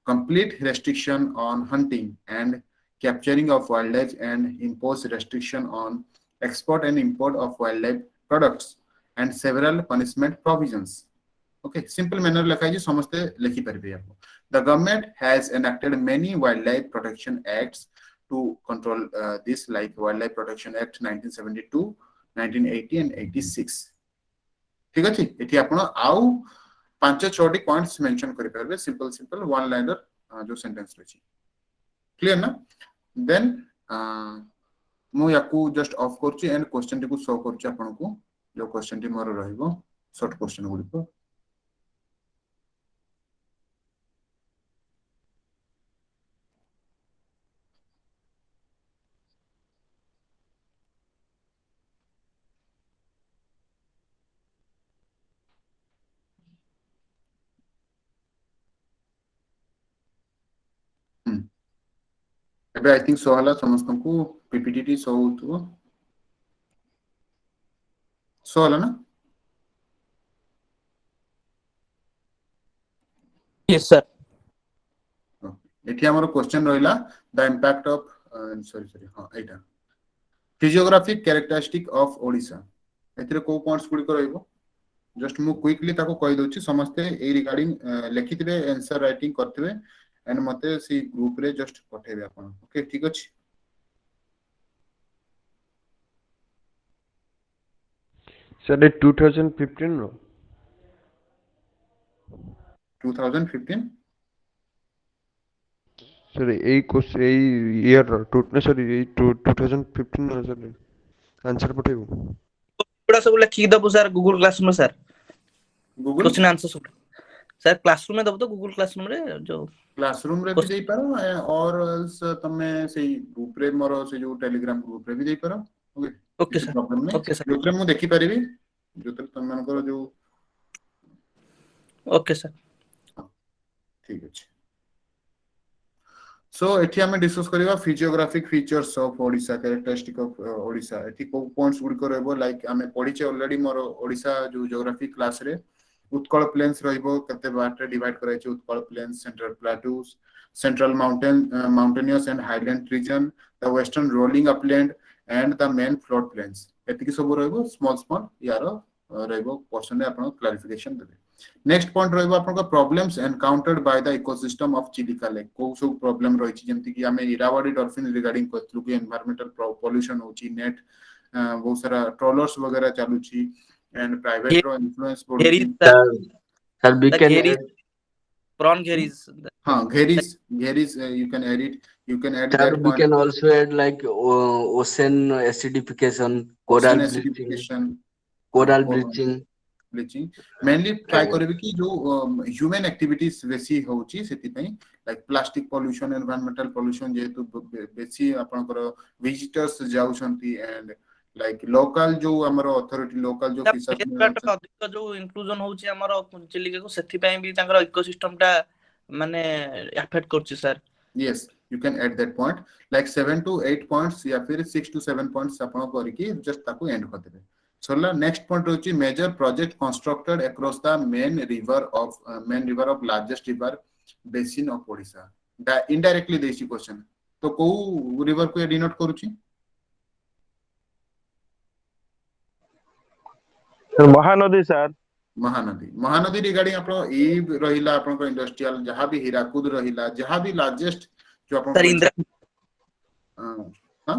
complete restriction on hunting and capturing of wildlife and impose restriction on export and import of wildlife products and several punishment provisions okay simple manner lekha ji samaste lekhi parbe apo the government has enacted many wildlife protection acts to control this like wildlife protection act 1972 1980 and 86 ठीक अछि एठी आपण आउ 5-6 T points mention करि परबे simple one liner जो sentence रछि clear ना then मु याकू जस्ट ऑफ करछि एंड क्वेश्चन टी को शो करछि आपण को जो क्वेश्चन टी मोर रहइबो शॉर्ट क्वेश्चन गुडी को एबे आई थिंक सो हला समस्त को पीपीटी सो होतो सो हला ना यस सर एठी हमर क्वेश्चन रहिला द इंपैक्ट ऑफ सॉरी हां एटा फिजियोग्राफिक कैरेक्टरिस्टिक ऑफ ओडिसा एथिरे को पॉइंट्स गुडी को रहइबो जस्ट मु क्विकली ताको कहि दोछि समस्त ए रिगार्डिंग लिखितबे आंसर राइटिंग करथिबे एंड मते सी ग्रुप रे जस्ट पठेबे आपण ओके ठीक अछि सर 2015 रो 2015 सर ए कोर्स ए ईयर रो सॉरी 2015 रो सर आंसर पठेबो पूरा सब लिखि दबो सर गूगल क्लासरूम में सर गूगल क्वेश्चन आंसर सब सर क्लासरूम में दब तो गूगल क्लासरूम रे जो क्लासरूम रे भी देई पारो और तमे सेही ग्रुप रे मोर से जो टेलीग्राम ग्रुप रे भी देई पारो ओके ओके किसी सर प्रॉब्लम नहीं ओके सर जोतरे मु देखि परिबी जोतरे तुम मानकर जो ओके सर ठीक अछि सो एठी हमें डिस्कस करिवा physiographic features of Odisha characteristic of Odisha एठी को पॉइंट्स गुड को रहबो लाइक हमें पढिचे ऑलरेडी मोर ओडिसा जो ज्योग्राफी क्लास रे उत्कल प्लेन्स रहइबो कते बाटे डिवाइड कराइ छै Utkal plains central plateaus central mountainous and highland region, the western rolling upland and the main flood plains. एतिकी सब रहइबो small यारो रहइबो portion रे आपण clarification देबे. Next point रहइबो आपण को problems encountered by the ecosystem of Chilika Lake. को सब problem रहि छि जेमति कि हमें इरावाडी डॉल्फिन रिगार्डिंग करथलु कि environmental pollution होछि net बहुत सारा ट्रॉलर्स वगैरह चालू छि and private रो influence घेरी पड़ुछि. Sir, we can घेरी add, prawn घेरीज हाँ घेरीज you can add it, you can add sir, that we point. can also add like ocean acidification, coral Ocean bleaching, acidification, coral coral bleaching. bleaching. Mainly try करिवे कि जो human activities बेसी होची सेति पई like plastic pollution, environmental pollution जेतु बेसी आपनकर visitors जाउछंती and like local जो हमर authority local जो fishermen अधिक जो इंक्लूजन होची हमर चिलिका को सेति पई भी तांकर इकोसिस्टम टा माने अफेक्ट करची sir. yes you can add that point like 7 to 8 points या फिर 6 to 7 points आपण करिकि जस्ट ताको एंड कर देबे. सरला नेक्स्ट पॉइंट होची major project constructed across the main river of largest river basin of Odisha. The indirectly these question तो को रिवर को डिनोट करूची महानदी सर. महानदी रिगार्डिंग आपण ई रहिला आपण को इंडस्ट्रियल जहां भी हीराकुद रहिला जहां भी लार्जेस्ट जो आपण सर इंद्रा हां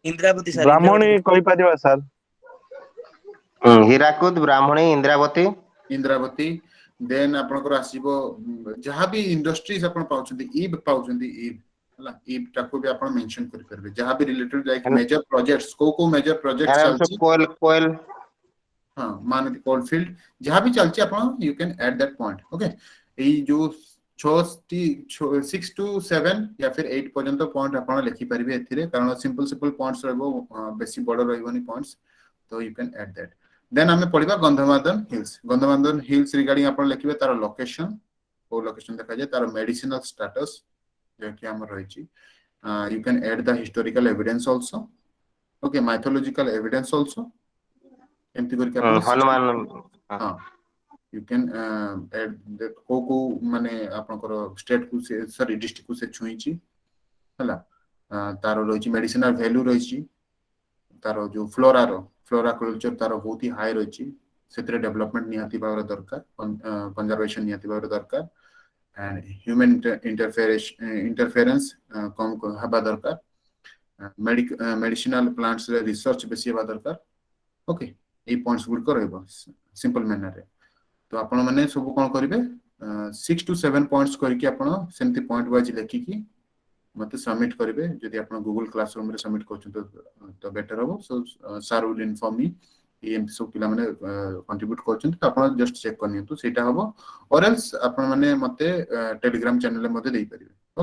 इंद्रावती सर ब्राह्मणी कहि परिबा सर. हीराकुद ब्राह्मणी इंद्रावती देन आपण को आसीबो जहां भी इंडस्ट्रीज आपण पाउछंती ईब हला ईब टाको भी आपण मेंशन कर परबे जहां भी रिलेटेड लाइक मेजर प्रोजेक्ट्स को मेजर प्रोजेक्ट चलची कोयल हां मानदी कोलफील्ड जहां भी चलची आपण you can add that point okay. ए जो 6 to 7 या फिर 8 पर्यंत पॉइंट आपण लिखि परिबे एथिरे कारण सिंपल पॉइंट्स रहबो बेसी बड़ रहबोनी पॉइंट्स तो you can add that. Then हमें पढिबा गंधमार्दन हिल्स रिगार्डिंग आपण लिखिबे तार लोकेशन ओ लोकेशन देखा जाय तार मेडिसिनल स्टेटस जे कि हम रहि छी. You can add the historical evidence also okay mythological evidence also एमती करके आपण हनुमान हां you can add that को माने आपनकर स्टेट को से सॉरी डिस्ट्रिक्ट को से छुईची हला तार रहिची मेडिसिनल वैल्यू रहिची तार जो फ्लोरा कल्चर तार बहुत ही हाई रहिची सेतरे डेवलपमेंट निहाती बार दरकार कंजर्वेशन निहाती बार दरकार एंड ह्यूमन इंटरफेरेंस कम हबा दरकार मेडिसिनल प्लांट्स रे रिसर्च बेसी हबा दरकार ओके. ए पॉइंट्स गुड को रहबो सिंपल मैनर रे तो आपण माने सब कोन करिवे 6 to 7 पॉइंट्स करके आपण सेमती पॉइंट वाइज लेखि की मते सबमिट करिवे जदि आपण गूगल क्लासरूम रे सबमिट करछन तो बेटर हो. So sir will inform me एम सब पिला माने कंट्रीब्यूट करछन तो आपण जस्ट चेक करनियंतु सेटा हबो और एल्स आपण माने मते टेलीग्राम चैनल रे मते देई परिवे.